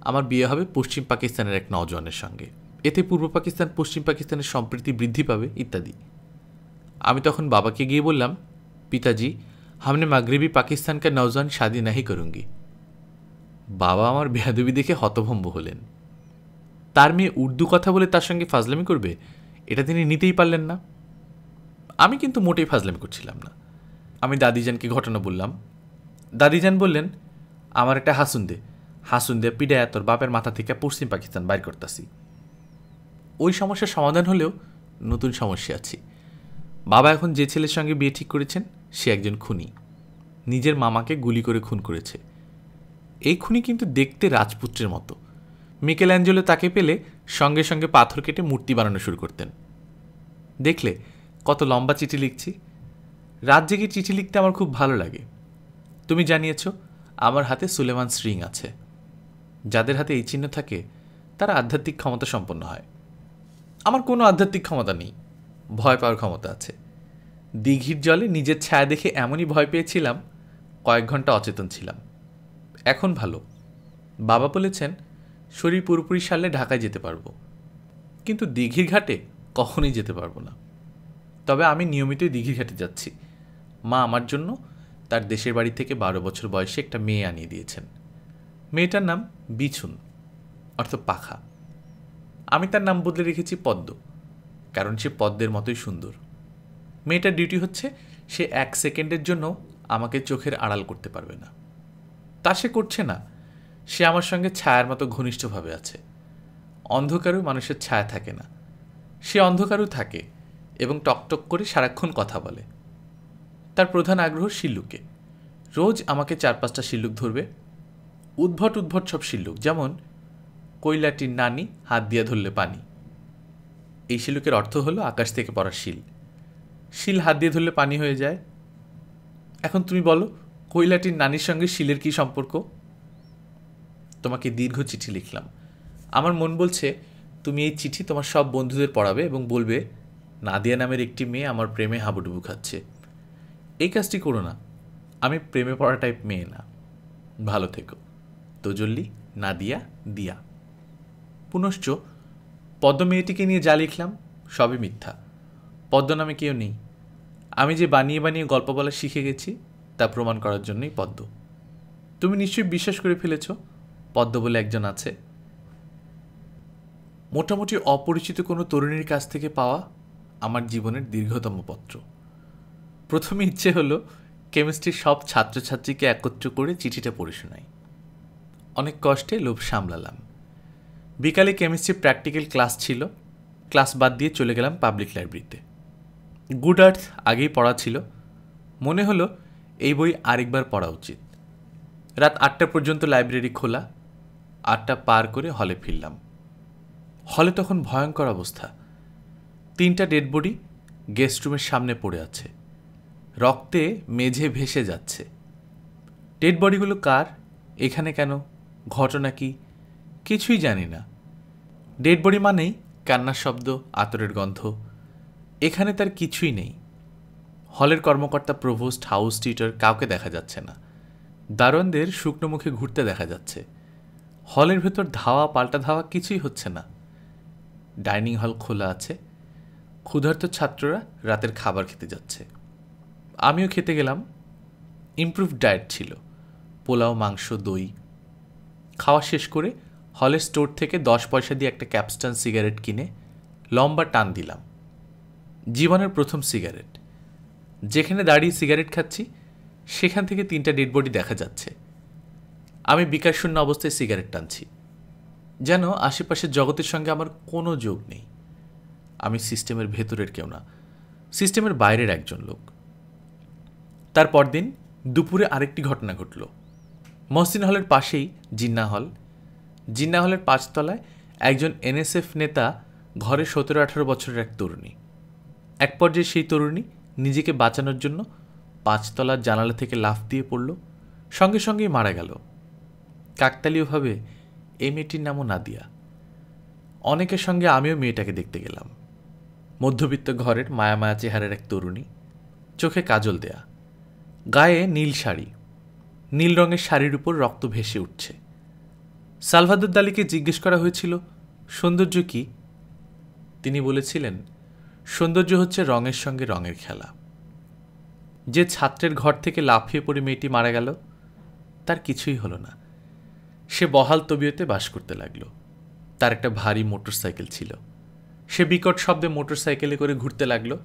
আমার বিয়ে হবে পশ্চিম পাকিস্তানের এক নওজোয়ানের সঙ্গে, এতে পূর্ব পাকিস্তান পশ্চিম পাকিস্তানের সম্প্রীতি বৃদ্ধি পাবে ইত্যাদি। আমি তখন বাবাকে গিয়ে বললাম, পিতাজি हमने मगरबी पाकिस्तान का नौजवान शादी नहीं करूंगी। বাবা আমার বেয়াদবি দেখে হতভম্ব হলেন। তার মেয়ে উর্দু কথা বলে তার সঙ্গে ফাজলামি করবে, এটা তিনি নিতেই পারলেন না। আমি কিন্তু মোটেই ফাজলামি করছিলাম না। আমি দাদিজানকে ঘটনা বললাম। দাদিজান বললেন, আমার একটা হাসুন দে পিডায়া তোর বাপের মাথা থেকে পশ্চিম পাকিস্তান বাইর করতাছি। ওই সমস্যার সমাধান হলেও নতুন সমস্যা আছে। বাবা এখন যে ছেলের সঙ্গে বিয়ে ঠিক করেছেন সে একজন খুনি, নিজের মামাকে গুলি করে খুন করেছে। এই খুনি কিন্তু দেখতে রাজপুত্রের মতো। মিকেল অ্যাঞ্জেলো তাকে পেলে সঙ্গে সঙ্গে পাথর কেটে মূর্তি বানানো শুরু করতেন। দেখলে কত লম্বা চিঠি লিখছি। রাত জেগে চিঠি লিখতে আমার খুব ভালো লাগে। তুমি জানিয়েছ আমার হাতে সুলেমান স্ট্রিং আছে। যাদের হাতে এই চিহ্ন থাকে তারা আধ্যাত্মিক ক্ষমতা সম্পন্ন হয়। আমার কোনো আধ্যাত্মিক ক্ষমতা নেই, ভয় পাওয়ার ক্ষমতা আছে। দিঘির জলে নিজের ছায়া দেখে এমনই ভয় পেয়েছিলাম, কয়েক ঘন্টা অচেতন ছিলাম। এখন ভালো। বাবা বলেছেন শরীর পুরোপুরি সারলে ঢাকায় যেতে পারবো, কিন্তু দিঘির ঘাটে কখনোই যেতে পারবো না। তবে আমি নিয়মিতই দিঘির ঘাটে যাচ্ছি। মা আমার জন্য তার দেশের বাড়ি থেকে 12 বছর বয়সে একটা মেয়ে আনিয়ে দিয়েছেন। মেয়েটার নাম বিছুন, অর্থ পাখা। আমি তার নাম বদলে রেখেছি পদ্ম, কারণ সে পদ্মের মতোই সুন্দর। মেয়েটার ডিউটি হচ্ছে সে 1 সেকেন্ডের জন্য আমাকে চোখের আড়াল করতে পারবে না। তা সে করছে না। সে আমার সঙ্গে ছায়ার মতো ঘনিষ্ঠভাবে আছে। অন্ধকারেও মানুষের ছায়া থাকে না, সে অন্ধকারেও থাকে এবং টকটক করে সারাক্ষণ কথা বলে। তার প্রধান আগ্রহ শিল্লুকে। রোজ আমাকে 4-5টা শিল্লুক ধরবে, উদ্ভট উদ্ভট সব শিল্লুক, যেমন কৈলাটির নানি হাত দিয়া ধরলে পানি। এই শিল্লুকের অর্থ হলো আকাশ থেকে পড়া শিল। শিল হাত দিয়ে ধরলে পানি হয়ে যায়। এখন তুমি বলো, কৈলাটির নানির সঙ্গে শিলের কি সম্পর্ক? তোমাকে দীর্ঘ চিঠি লিখলাম। আমার মন বলছে তুমি এই চিঠি তোমার সব বন্ধুদের পড়াবে এবং বলবে নাদিয়া নামের একটি মেয়ে আমার প্রেমে হাবুডুবু খাচ্ছে। এই কাজটি করো না, আমি প্রেমে পড়া টাইপ মেয়ে না। ভালো থেকো। তোজল্লি, নাদিয়া, দিয়া। পুনশ্চ পদ্ম মেয়েটিকে নিয়ে যা লিখলাম সবই মিথ্যা। পদ্ম নামে কেউ নেই। আমি যে বানিয়ে বানিয়ে গল্প বলা শিখে গেছি তা প্রমাণ করার জন্যই পদ্ম। তুমি নিশ্চয়ই বিশ্বাস করে ফেলেছ পদ্ম বলে একজন আছে। মোটামুটি অপরিচিত কোনো তরুণীর কাছ থেকে পাওয়া আমার জীবনের দীর্ঘতম পত্র। প্রথমে ইচ্ছে হলো কেমিস্ট্রির সব ছাত্রছাত্রীকে একত্র করে চিঠিটা পড়ে শোনাই। অনেক কষ্টে লোভ সামলালাম। বিকালে কেমিস্ট্রি প্র্যাকটিক্যাল ক্লাস ছিল। ক্লাস বাদ দিয়ে চলে গেলাম পাবলিক লাইব্রেরিতে। গুড আর্থ আগেই পড়া ছিল। মনে হলো এই বই আরেকবার পড়া উচিত। রাত 8টা পর্যন্ত লাইব্রেরি খোলা। 8টা পার করে হলে ফিরলাম। হলে তখন ভয়ঙ্কর অবস্থা। 3টা ডেড বডি গেস্ট রুমের সামনে পড়ে আছে, রক্তে মেঝে ভেসে যাচ্ছে। ডেড বডিগুলো কার, এখানে কেন, ঘটনা কি, কিছুই জানি না। ডেড বডি মানেই কান্নার শব্দ, আতরের গন্ধ। এখানে তার কিছুই নেই। হলের কর্মকর্তা, প্রভোস্ট, হাউস টিউটর কাউকে দেখা যাচ্ছে না। দারোয়ানদের শুকনো মুখে ঘুরতে দেখা যাচ্ছে। হলের ভেতর ধাওয়া পাল্টা ধাওয়া কিছুই হচ্ছে না। ডাইনিং হল খোলা আছে। ক্ষুধার্ত ছাত্ররা রাতের খাবার খেতে যাচ্ছে। আমিও খেতে গেলাম। ইমপ্রুভড ডায়েট ছিল, পোলাও, মাংস, দই। খাওয়া শেষ করে হলের স্টোর থেকে 10 পয়সা দিয়ে একটা ক্যাপস্টান সিগারেট কিনে লম্বা টান দিলাম। জীবনের প্রথম সিগারেট। যেখানে দাঁড়িয়ে সিগারেট খাচ্ছি সেখান থেকে 3টা ডেড বডি দেখা যাচ্ছে। আমি বিকারশূন্য অবস্থায় সিগারেট টানছি, যেন আশেপাশের জগতের সঙ্গে আমার কোনো যোগ নেই। আমি সিস্টেমের ভেতরের কেউ না, সিস্টেমের বাইরের একজন লোক। তার পরদিন দুপুরে আরেকটি ঘটনা ঘটল। মহসিন হলের পাশেই জিন্না হল। জিন্না হলের 5 তলায় একজন এনএসএফ নেতা ঘরে 17-18 বছরের এক তরুণী। এক পর্যায়ে সেই তরুণী নিজেকে বাঁচানোর জন্য 5 তলার জানালা থেকে লাফ দিয়ে পড়ল, সঙ্গে সঙ্গেই মারা গেল। কাকতালীয়ভাবে এই মেয়েটির নামও নাদিয়া। অনেকের সঙ্গে আমিও মেয়েটাকে দেখতে গেলাম। মধ্যবিত্ত ঘরের মায়া মায়া চেহারার এক তরুণী, চোখে কাজল দেয়া, গায়ে নীল শাড়ি। নীল রঙের শাড়ির উপর রক্ত ভেসে উঠছে। সালভাদর দালিকে জিজ্ঞেস করা হয়েছিল সৌন্দর্য কি। তিনি বলেছিলেন সৌন্দর্য হচ্ছে রঙের সঙ্গে রঙের খেলা। যে ছাত্রের ঘর থেকে লাফিয়ে পড়ে মেয়েটি মারা গেল তার কিছুই হলো না। সে বহাল তবিয়তে বাস করতে লাগলো। তার একটা ভারী মোটরসাইকেল ছিল। সে বিকট শব্দে মোটরসাইকেলে করে ঘুরতে লাগলো।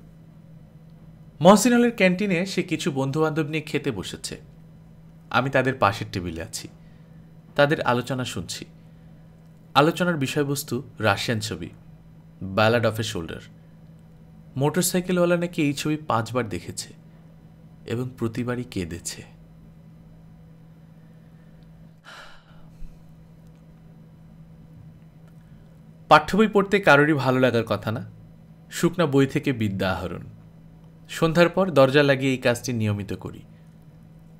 মহসিন হলের ক্যান্টিনে সে কিছু বন্ধুবান্ধব নিয়ে খেতে বসেছে। আমি তাদের পাশের টেবিলে আছি। তাদের আলোচনা শুনছি। আলোচনার বিষয়বস্তু রাশিয়ান ছবি, ব্যালাড অফ এ শোল্ডার। মোটরসাইকেলওয়ালা নাকি এই ছবি 5 বার দেখেছে এবং প্রতিবারই কেঁদেছে। পাঠ্যবই পড়তে কারোরই ভালো লাগার কথা না, শুকনা বই থেকে বিদ্যা আহরণ। সন্ধ্যার পর দরজা লাগিয়ে এই কাজটি নিয়মিত করি।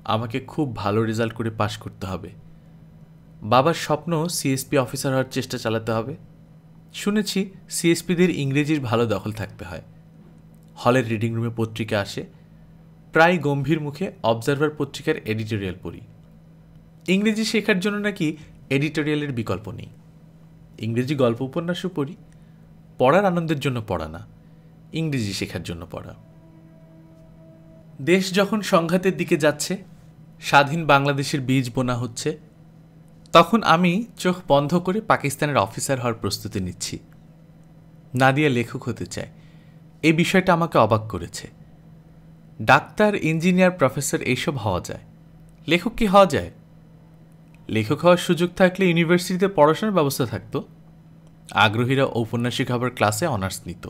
আমাকে খুব ভালো রেজাল্ট করে পাশ করতে হবে। বাবার স্বপ্ন সিএসপি অফিসার হওয়ার চেষ্টা চালাতে হবে। শুনেছি সিএসপিদের ইংরেজির ভালো দখল থাকতে হয়। হলের রিডিং রুমে পত্রিকা আসে। প্রায় গম্ভীর মুখে অবজারভার পত্রিকার এডিটোরিয়াল পড়ি। ইংরেজি শেখার জন্য নাকি এডিটোরিয়ালের বিকল্প নেই। ইংরেজি গল্প উপন্যাসও পড়ি। পড়ার আনন্দের জন্য পড়া না, ইংরেজি শেখার জন্য পড়া। দেশ যখন সংঘাতের দিকে যাচ্ছে, স্বাধীন বাংলাদেশের বীজ বোনা হচ্ছে, তখন আমি চোখ বন্ধ করে পাকিস্তানের অফিসার হওয়ার প্রস্তুতি নিচ্ছি। নাদিয়া লেখক হতে চায়, এই বিষয়টা আমাকে অবাক করেছে। ডাক্তার, ইঞ্জিনিয়ার, প্রফেসর এইসব হওয়া যায়, লেখক কি হওয়া যায়? লেখক হওয়ার সুযোগ থাকলে ইউনিভার্সিটিতে পড়াশোনার ব্যবস্থা থাকতো। আগ্রহীরা ঔপন্যাসিক হবার ক্লাসে অনার্স নিত।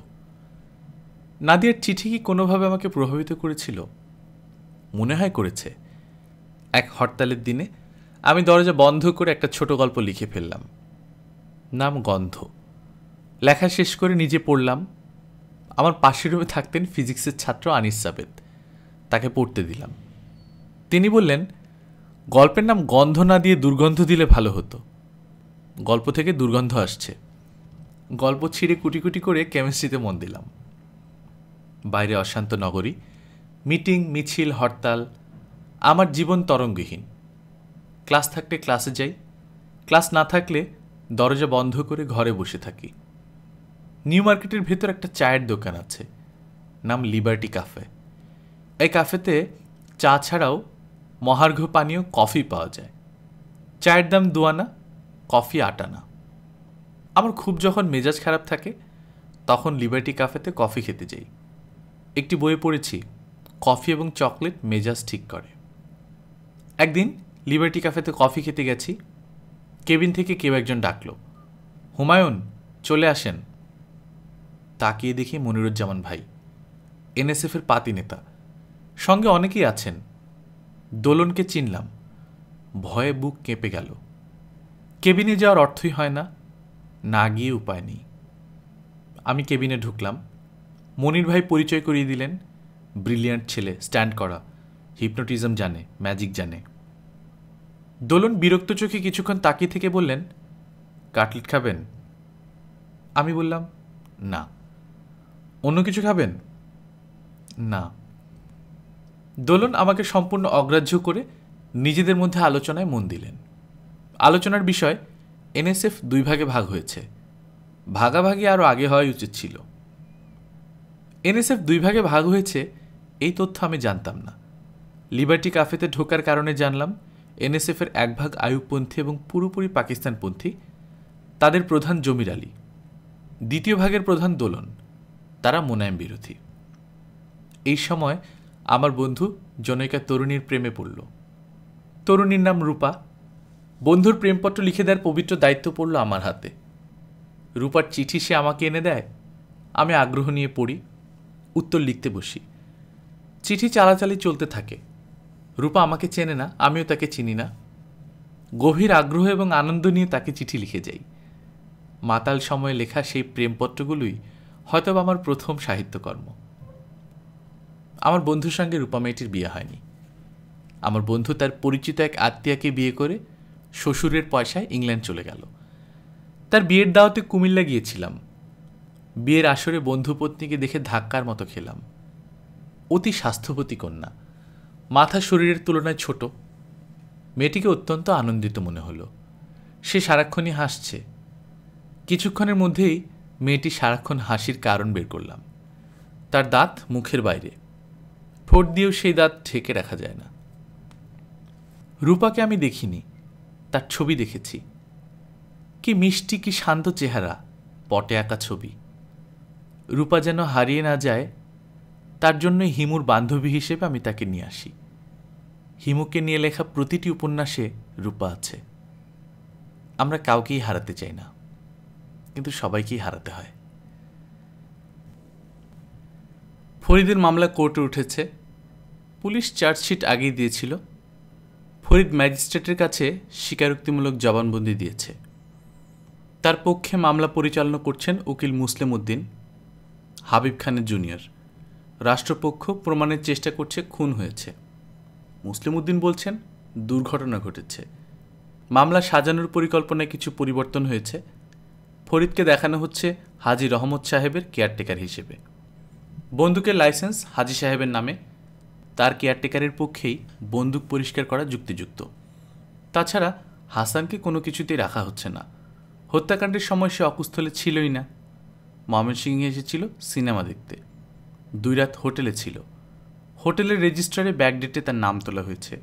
নাদিয়ার চিঠি কি কোনোভাবে আমাকে প্রভাবিত করেছিল? মনে হয় করেছে। এক হরতালের দিনে আমি দরজা বন্ধ করে একটা ছোট গল্প লিখে ফেললাম। নাম গন্ধ। লেখা শেষ করে নিজে পড়লাম। আমার পাশের রুমে থাকতেন ফিজিক্সের ছাত্র আনিস সাবেদ। তাকে পড়তে দিলাম। তিনি বললেন, গল্পের নাম গন্ধ না দিয়ে দুর্গন্ধ দিলে ভালো হতো। গল্প থেকে দুর্গন্ধ আসছে। গল্প ছিঁড়ে কুটি কুটি করে কেমিস্ট্রিতে মন দিলাম। বাইরে অশান্ত নগরী, মিটিং, মিছিল, হরতাল। আমার জীবন তরঙ্গহীন। ক্লাস থাকলে ক্লাসে যাই, ক্লাস না থাকলে দরজা বন্ধ করে ঘরে বসে থাকি। নিউ মার্কেটের ভেতর একটা চায়ের দোকান আছে, নাম লিবার্টি ক্যাফে। এই ক্যাফেতে চা ছাড়াও মহার্ঘ পানীয় কফি পাওয়া যায়। চায়ের দাম 2 আনা, কফি 8 আনা। আমার খুব যখন মেজাজ খারাপ থাকে তখন লিবার্টি ক্যাফেতে কফি খেতে যাই। একটি বইয়ে পড়েছি, কফি এবং চকলেট মেজাজ ঠিক করে। একদিন লিবার্টি ক্যাফেতে কফি খেতে গেছি। কেবিন থেকে কেউ একজন ডাকল, হুমায়ুন চলে আসেন। তাকিয়ে দেখি মনিরুজ্জামান ভাই, এনএসএফের পাতি নেতা। সঙ্গে অনেকেই আছেন। দোলনকে চিনলাম। ভয়ে বুক কেঁপে গেল। কেবিনে যাওয়ার অর্থই হয় না, না গিয়ে উপায় নেই। আমি কেবিনে ঢুকলাম। মনির ভাই পরিচয় করিয়ে দিলেন। ব্রিলিয়ান্ট ছেলে, স্ট্যান্ড করা, হিপনোটিজম জানে, ম্যাজিক জানে। দোলন বিরক্ত চোখে কিছুক্ষণ তাকিয়ে থেকে বললেন, কাটলেট খাবেন? আমি বললাম, না। অন্য কিছু খাবেন? না। দোলন আমাকে সম্পূর্ণ অগ্রাহ্য করে নিজেদের মধ্যে আলোচনায় মন দিলেন। আলোচনার বিষয়, এনএসএফ 2 ভাগে ভাগ হয়েছে। ভাগাভাগি আরও আগে হওয়াই উচিত ছিল। এনএসএফ 2 ভাগে ভাগ হয়েছে এই তথ্য আমি জানতাম না। লিবার্টি ক্যাফেতে ঢোকার কারণে জানলাম এনএসএফের 1 ভাগ আইয়ুবপন্থী এবং পুরোপুরি পাকিস্তানপন্থী। তাদের প্রধান জমির আলী। 2য় ভাগের প্রধান দোলন। তারা মোনায়েম বিরোধী। এই সময় আমার বন্ধু জনৈকা তরুণীর প্রেমে পড়ল। তরুণীর নাম রূপা। বন্ধুর প্রেমপত্র লিখে দেওয়ার পবিত্র দায়িত্ব পড়ল আমার হাতে। রূপার চিঠি সে আমাকে এনে দেয়। আমি আগ্রহ নিয়ে পড়ি, উত্তর লিখতে বসি। চিঠি চালাচালি চলতে থাকে। রূপা আমাকে চেনে না, আমিও তাকে চিনি না। গভীর আগ্রহ এবং আনন্দ নিয়ে তাকে চিঠি লিখে যাই। মাতাল সময়ে লেখা সেই প্রেমপত্রগুলোই হয়তো আমার প্রথম সাহিত্যকর্ম। আমার বন্ধুর সঙ্গে রূপা মেয়েটির বিয়ে হয়নি। আমার বন্ধু তার পরিচিত এক আত্মীয়াকে বিয়ে করে শ্বশুরের পয়সায় ইংল্যান্ড চলে গেল। তার বিয়ের দাওয়াতে কুমিল্লা গিয়েছিলাম। বিয়ের আসরে বন্ধুপত্নীকে দেখে ধাক্কার মতো খেলাম। অতি স্বাস্থ্যবতী কন্যা, মাথা শরীরের তুলনায় ছোট। মেয়েটিকে অত্যন্ত আনন্দিত মনে হলো। সে সারাক্ষণই হাসছে। কিছুক্ষণের মধ্যেই মেয়েটি সারাক্ষণ হাসির কারণ বের করলাম। তার দাঁত মুখের বাইরে, ঠোঁট দিয়েও সেই দাঁত ঢেকে রাখা যায় না। রূপাকে আমি দেখিনি, তার ছবি দেখেছি। কি মিষ্টি, কি শান্ত চেহারা, পটে আঁকা ছবি। রূপা যেন হারিয়ে না যায়, তার জন্যই হিমুর বান্ধবী হিসেবে আমি তাকে নিয়ে আসি। হিমুকে নিয়ে লেখা প্রতিটি উপন্যাসে রূপা আছে। আমরা কাউকেই হারাতে চাই না, কিন্তু সবাইকেই হারাতে হয়। ফরিদের মামলা কোর্টে উঠেছে। পুলিশ চার্জশিট আগেই দিয়েছিল। ফরিদ ম্যাজিস্ট্রেটের কাছে স্বীকারোক্তিমূলক জবানবন্দি দিয়েছে। তার পক্ষে মামলা পরিচালনা করছেন উকিল মুসলিম উদ্দিন, হাবিব খানের জুনিয়র। রাষ্ট্রপক্ষ প্রমাণের চেষ্টা করছে খুন হয়েছে। মুসলিম উদ্দিন বলছেন দুর্ঘটনা ঘটেছে। মামলা সাজানোর পরিকল্পনায় কিছু পরিবর্তন হয়েছে। ফরিদকে দেখানো হচ্ছে হাজী রহমত সাহেবের কেয়ারটেকার হিসেবে। বন্দুকের লাইসেন্স হাজী সাহেবের নামে। তার কেয়ারটেকারের পক্ষেই বন্দুক পরিষ্কার করা যুক্তিযুক্ত। তাছাড়া হাসানকে কোনো কিছুতেই রাখা হচ্ছে না। হত্যাকাণ্ডের সময় সে অকুস্থলে ছিলই না। ময়মনসিংহে এসেছিল সিনেমা দেখতে। 2 রাত হোটেলে ছিল। হোটেলের রেজিস্ট্রারে ব্যাকডেটে তার নাম তোলা হয়েছে।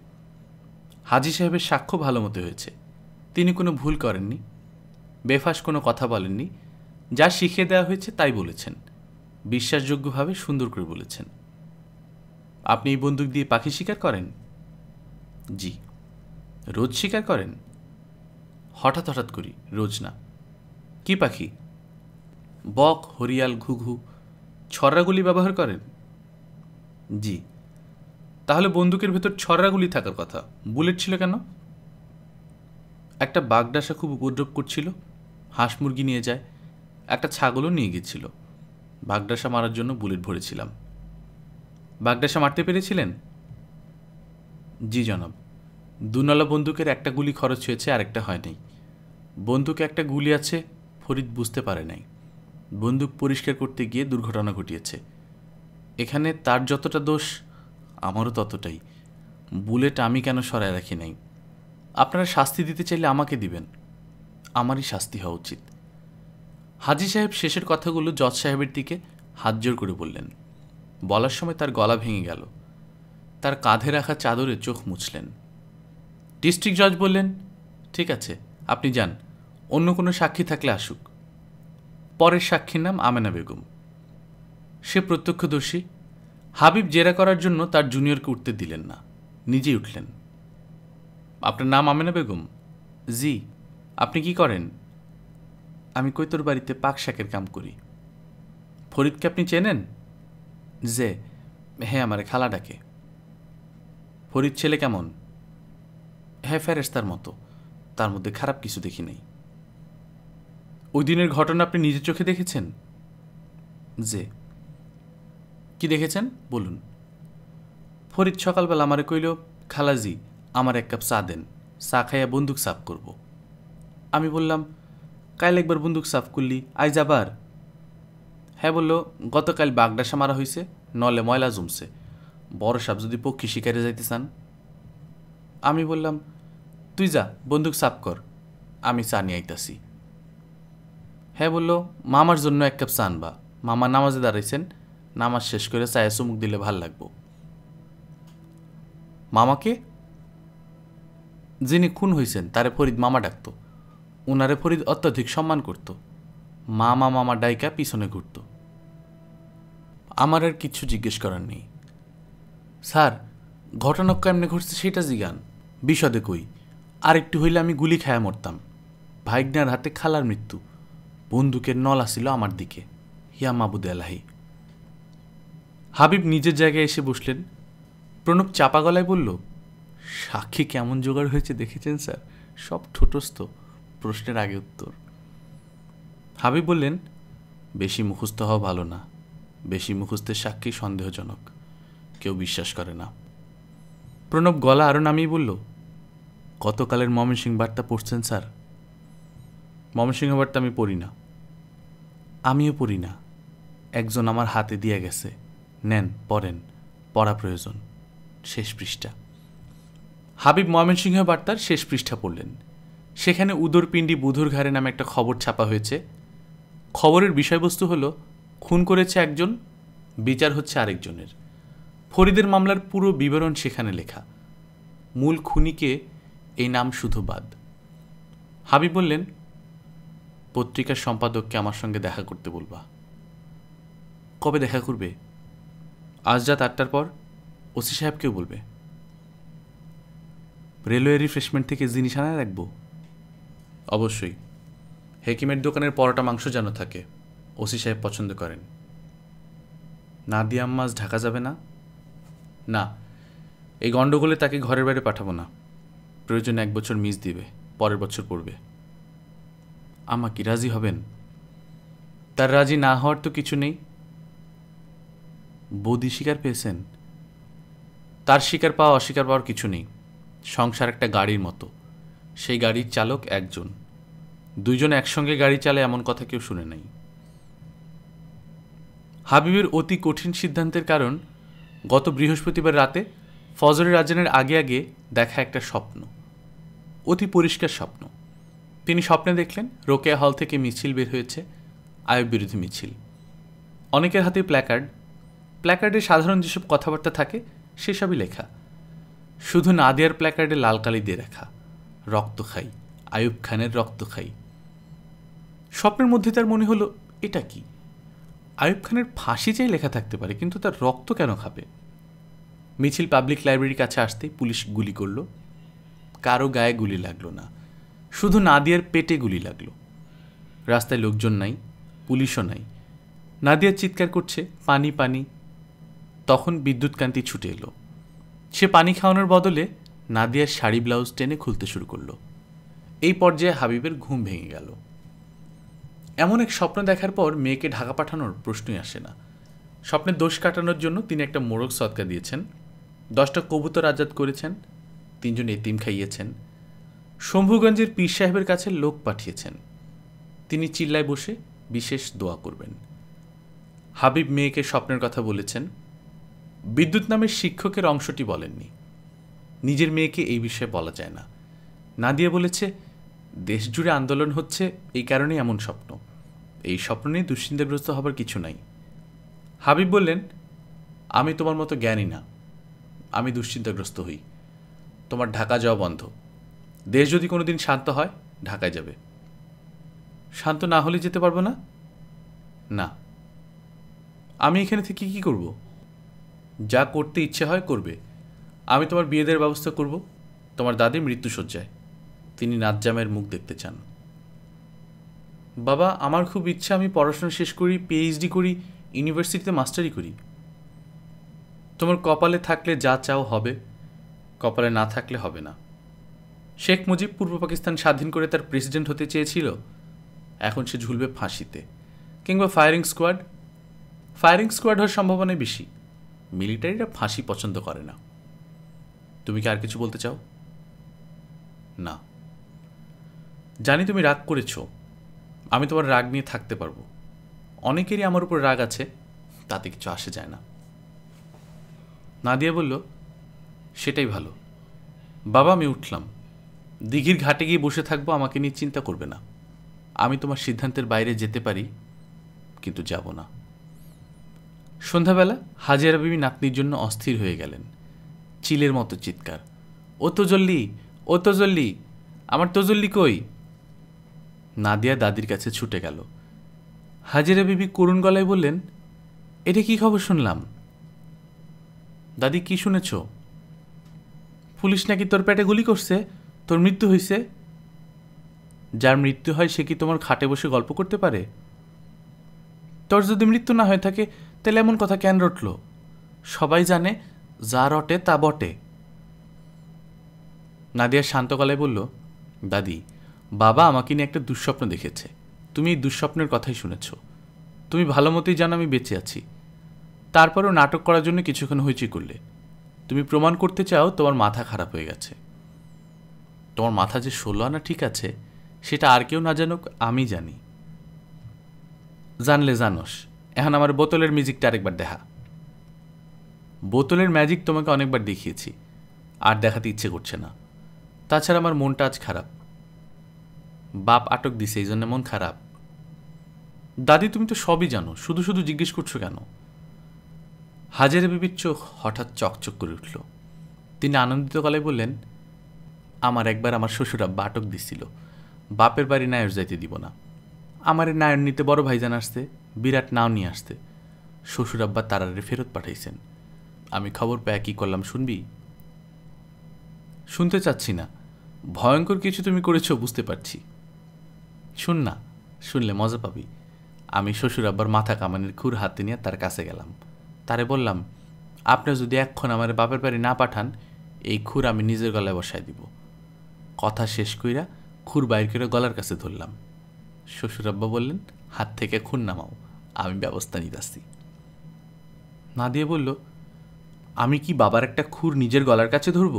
হাজী সাহেবের সাক্ষ্য ভালো মতো হয়েছে। তিনি কোনো ভুল করেননি, বেফাস কোনো কথা বলেননি। যা শিখিয়ে দেওয়া হয়েছে তাই বলেছেন, বিশ্বাসযোগ্যভাবে সুন্দর করে বলেছেন। আপনি এই বন্দুক দিয়ে পাখি শিকার করেন? জি। রোজ শিকার করেন? হঠাৎ হঠাৎ করি, রোজ না। কি পাখি? বক, হরিয়াল, ঘুঘু। ছড়াগুলি ব্যবহার করেন? জি। তাহলে বন্দুকের ভেতর ছড়াগুলি থাকার কথা, বুলেট ছিল কেন? একটা বাগডাসা খুব উপদ্রব করছিল, হাঁস মুরগি নিয়ে যায়, একটা ছাগলও নিয়ে গেছিল। বাগডাসা মারার জন্য বুলেট ভরেছিলাম। বাগডাসা মারতে পেরেছিলেন? জি জনাব। দুনলা বন্দুকের একটা গুলি খরচ হয়েছে, আরেকটা হয় নাই। বন্দুকে একটা গুলি আছে, ফরিদ বুঝতে পারে নাই। বন্দুক পরিষ্কার করতে গিয়ে দুর্ঘটনা ঘটিয়েছে। এখানে তার যতটা দোষ, আমারও ততটাই। বুলেট আমি কেন সরায় রাখি নাই? আপনারা শাস্তি দিতে চাইলে আমাকে দিবেন, আমারই শাস্তি হওয়া উচিত। হাজি সাহেব শেষের কথাগুলো জজ সাহেবের দিকে হাত জোর করে বললেন। বলার সময় তার গলা ভেঙে গেল। তার কাঁধে রাখা চাদরে চোখ মুছলেন। ডিস্ট্রিক্ট জজ বললেন, ঠিক আছে, আপনি যান, অন্য কোনো সাক্ষী থাকলে আসুক। পরের সাক্ষীর নাম আমেনা বেগম। সে প্রত্যক্ষদর্শী। হাবিব জেরা করার জন্য তার জুনিয়রকে উঠতে দিলেন না, নিজেই উঠলেন। আপনার নাম আমেনা বেগম? জি। আপনি কি করেন? আমি কৈতর বাড়িতে পাক শাকের কাম করি। ফরিদকে আপনি চেনেন? যে, হ্যাঁ, আমারে খালা ডাকে। ফরিদ ছেলে কেমন? হ্যাঁ, ফেরেশতার মতো, তার মধ্যে খারাপ কিছু দেখি নাই। ওই দিনের ঘটনা আপনি নিজের চোখে দেখেছেন? যে। কি দেখেছেন বলুন। ফরিদ সকালবেলা আমারে কইল, খালাজি আমার এক কাপ চা দেন, চা খাইয়া বন্দুক সাফ করব। আমি বললাম, কাল একবার বন্দুক সাফ করলি, আইজ আবার? হ্যাঁ বলল, গতকাল বাগডাসা মারা হয়েছে, নলে ময়লা জমছে, বড় সাপ যদি পক্ষী শিকারে যাইতে চান। আমি বললাম, তুই যা বন্দুক সাফ কর, আমি চা নিয়ে আইতাছি। হ্যাঁ বলল, মামার জন্য এক কাপ চা আনবা, মামা নামাজে দাঁড়াইছেন, নামাজ শেষ করে চায়ে চুমুক দিলে ভাল লাগবো। মামাকে? যিনি খুন হয়েছেন তারে ফরিদ মামা ডাকত, উনারে ফরিদ অত্যধিক সম্মান করত। মামা মামা ডাইকা পিছনে ঘুরত। আমার আর কিচ্ছু জিজ্ঞেস করার নেই। স্যার, ঘটনা কেমনে ঘটছে সেটা জিগান, বিশদে কই। আর একটু হইলে আমি গুলি খায়া মরতাম। ভাইগনার হাতে খালার মৃত্যু, বন্দুকের নল আসিল আমার দিকে। হিয়া মাবুদ এলাহি। হাবিব নিজের জায়গায় এসে বসলেন। প্রণব চাপা গলায় বলল, সাক্ষী কেমন জোগাড় হয়েছে দেখেছেন স্যার? সব ঠোঁটস্থ, প্রশ্নের আগে উত্তর। হাবিব বললেন, বেশি মুখস্থ হওয়া ভালো না, বেশি মুখস্থের সাক্ষী সন্দেহজনক, কেউ বিশ্বাস করে না। প্রণব গলা আরও নামিয়ে বলল, গতকালের ময়মনসিংহ বার্তা পড়ছেন স্যার? ময়মনসিংহ বার্তা আমি পড়ি না। আমিও পড়ি না, একজন আমার হাতে দিয়ে গেছে, নেন পড়েন, পড়া প্রয়োজন। শেষ পৃষ্ঠা। হাবিব ময়মনসিংহ বার্তার শেষ পৃষ্ঠা পড়লেন। সেখানে উদরপিণ্ডি বুধুর ঘাড়ে নামে একটা খবর ছাপা হয়েছে। খবরের বিষয়বস্তু হলো, খুন করেছে একজন, বিচার হচ্ছে আরেকজনের। ফরিদের মামলার পুরো বিবরণ সেখানে লেখা। মূল খুনিকে এই নাম শুধু বাদ। হাবিব বললেন, পত্রিকার সম্পাদককে আমার সঙ্গে দেখা করতে বলবা। কবে দেখা করবে? আজ রাত 8টার পর। ওসি সাহেবকেও বলবে। রেলওয়ে রিফ্রেশমেন্ট থেকে জিনিস আনায় রাখবো? অবশ্যই। হেকিমের দোকানের পরোটা মাংস যেন থাকে, ওসি সাহেব পছন্দ করেন। নাদিয়া আম্মাজ ঢাকা যাবে না? না, এই গণ্ডগোলে তাকে ঘরের বাইরে পাঠাবো না। প্রয়োজনে 1 বছর মিস দিবে, পরের বছর পড়বে। আম্মা কি রাজি হবেন? তার রাজি না হওয়ার তো কিছু নেই। বৌদি শিকার পেয়েছেন? তার শিকার পাওয়া অস্বীকার পাওয়ার কিছু নেই। সংসার একটা গাড়ির মতো, সেই গাড়ির চালক একজন। 2 জন একসঙ্গে গাড়ি চালায় এমন কথা কেউ শুনে নাই। হাবিবের অতি কঠিন সিদ্ধান্তের কারণ, গত বৃহস্পতিবার রাতে ফজরের আজানের আগে আগে দেখা একটা স্বপ্ন, অতি পরিষ্কার স্বপ্ন। তিনি স্বপ্নে দেখলেন রোকেয়া হল থেকে মিছিল বের হয়েছে, আইয়ুব বিরোধী মিছিল। অনেকের হাতে প্ল্যাকার্ড, প্ল্যাকার্ডে সাধারণ যেসব কথাবার্তা থাকে সেসবই লেখা। শুধু নাদিয়ার প্ল্যাকার্ডে লাল কালি দিয়ে রাখা, রক্ত খাই, আইয়ুব খানের রক্ত খাই। স্বপ্নের মধ্যে তার মনে হলো, এটা কি? আইয়ুব খানের ফাঁসি চাই লেখা থাকতে পারে, কিন্তু তার রক্ত কেন খাবে? মিছিল পাবলিক লাইব্রেরির কাছে আসতেই পুলিশ গুলি করল। কারো গায়ে গুলি লাগলো না। শুধু নাদিয়ার পেটে গুলি লাগলো। রাস্তায় লোকজন নাই, পুলিশও নাই। নাদিয়া চিৎকার করছে, পানি পানি। তখন বিদ্যুৎকান্তি ছুটে এলো। সে পানি খাওয়ানোর বদলে নাদিয়ার শাড়ি ব্লাউজ টেনে খুলতে শুরু করলো। এই পর্যায়ে হাবিবের ঘুম ভেঙে গেল। এমন এক স্বপ্ন দেখার পর মেয়েকে ঢাকা পাঠানোর প্রশ্নই আসে না। স্বপ্নের দোষ কাটানোর জন্য তিনি একটা মোরগ সদকা দিয়েছেন, 10টা কবুতর আজাদ করেছেন, 3 জন এতিম খাইয়েছেন, শম্ভুগঞ্জের পীর সাহেবের কাছে লোক পাঠিয়েছেন। তিনি চিল্লায় বসে বিশেষ দোয়া করবেন। হাবিব মেয়েকে স্বপ্নের কথা বলেছেন, বিদ্যুৎ নামের শিক্ষকের অংশটি বলেননি। নিজের মেয়েকে এই বিষয়ে বলা যায় না। নাদিয়া বলেছে, দেশ জুড়ে আন্দোলন হচ্ছে, এই কারণেই এমন স্বপ্ন। এই স্বপ্ন নিয়ে দুশ্চিন্তাগ্রস্ত হবার কিছু নাই। হাবিব বললেন, আমি তোমার মতো জ্ঞানী না, আমি দুশ্চিন্তাগ্রস্ত হই। তোমার ঢাকা যাওয়া বন্ধ। দেশ যদি কোনো দিন শান্ত হয়, ঢাকায় যাবে। শান্ত না হলে যেতে পারবো না? না। আমি এখানে থেকে কি করব? যা করতে ইচ্ছে হয় করবে। আমি তোমার বিয়ে দেওয়ার ব্যবস্থা করব। তোমার দাদির মৃত্যুশয্যায়। তিনি নাজ্জামের মুখ দেখতে চান। বাবা, আমার খুব ইচ্ছা আমি পড়াশোনা শেষ করি, পিএইচডি করি, ইউনিভার্সিটিতে মাস্টারি করি। তোমার কপালে থাকলে যা চাও হবে, কপালে না থাকলে হবে না। শেখ মুজিব পূর্ব পাকিস্তান স্বাধীন করে তার প্রেসিডেন্ট হতে চেয়েছিল, এখন সে ঝুলবে ফাঁসিতে। কিংবা ফায়ারিং স্কোয়াড। ফায়ারিং স্কোয়াড হওয়ার সম্ভাবনাই বেশি। মিলিটারিরা ফাঁসি পছন্দ করে না। তুমি কি আর কিছু বলতে চাও? না। জানি তুমি রাগ করেছ। আমি তোমার রাগ নিয়ে থাকতে পারবো। অনেকেরই আমার উপর রাগ আছে, তাতে কিছু আসে যায় না। নাদিয়া বলল, সেটাই ভালো। বাবা, আমি উঠলাম। দিঘির ঘাটে গিয়ে বসে থাকবো, আমাকে নিয়ে চিন্তা করবে না। আমি তোমার সিদ্ধান্তের বাইরে যেতে পারি, কিন্তু যাব না। সন্ধ্যাবেলা হাজেরা বিবি নাতনির জন্য অস্থির হয়ে গেলেন। চিলের মতো চিৎকার, ও তজল্লি, ও তজল্লি, আমার তজল্লি কই? নাদিয়া দাদির কাছে ছুটে গেল। হাজেরা বিবি করুণ গলায় বললেন, এটা কি খবর শুনলাম? দাদি, কি শুনেছ? পুলিশ নাকি তোর পেটে গুলি করছে, তোর মৃত্যু হয়েছে। যার মৃত্যু হয় সে কি তোমার খাটে বসে গল্প করতে পারে? তোর যদি মৃত্যু না হয়ে থাকে তাহলে এমন কথা কেন রটল? সবাই জানে যা রটে তা বটে। নাদিয়া শান্ত গলায় বলল, দাদি, বাবা আমাকে নিয়ে একটা দুঃস্বপ্ন দেখেছে। তুমি এই দুঃস্বপ্নের কথাই শুনেছ। তুমি ভালো মতোই জানো আমি বেঁচে আছি। তারপরও নাটক করার জন্য কিছুক্ষণ হইচই করলে। তুমি প্রমাণ করতে চাও তোমার মাথা খারাপ হয়ে গেছে। তোমার মাথা যে 16 আনা ঠিক আছে, সেটা আর কেউ না জানুক, আমি জানি। জানলে জানোস। এখন আমার বোতলের ম্যাজিকটা আরেকবার দেখা। বোতলের ম্যাজিক তোমাকে অনেকবার দেখিয়েছি, আর দেখাতে ইচ্ছে করছে না। তাছাড়া আমার মনটা আজ খারাপ। বাপ আটক দিছে, এই জন্য মন খারাপ। দাদি, তুমি তো সবই জানো, শুধু শুধু জিজ্ঞেস করছো কেন? হাজেরা বিবির চোখ হঠাৎ চকচক করে উঠল। তিনি আনন্দিত গলায় বললেন, আমার একবার আমার শ্বশুর আব্বা আটক দিছিল। বাপের বাড়ি নায়র যাইতে দিব না। আমার নায়র নিতে বড় ভাইজান আসতে, বিরাট নাও নিয়ে আসতে। শ্বশুর আব্বা তারারে ফেরত পাঠাইছেন। আমি খবর পেয়ে কী করলাম শুনবি? শুনতে চাচ্ছি না। ভয়ঙ্কর কিছু তুমি করেছো বুঝতে পারছি। শুন না, শুনলে মজা পাবি। আমি শ্বশুর আব্বার মাথা কামানের খুর হাতে নিয়ে তার কাছে গেলাম। তারে বললাম, আপনি যদি এক্ষণ আমার বাপের বাড়ি না পাঠান, এই খুর আমি নিজের গলায় বসায় দিব। কথা শেষ কইরা খুর বাইর করে গলার কাছে ধরলাম। শ্বশুর আব্বা বললেন, হাত থেকে খুন নামাও, আমি ব্যবস্থা নিতেছি। নাদিয়া বলল, আমি কি বাবার একটা খুর নিজের গলার কাছে ধরব?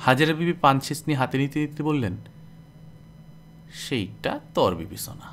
হাজেরা বিবি পান শেষ নিয়ে হাতে নিতে নিতে বললেন, সেইটা তোর বিবেচনা।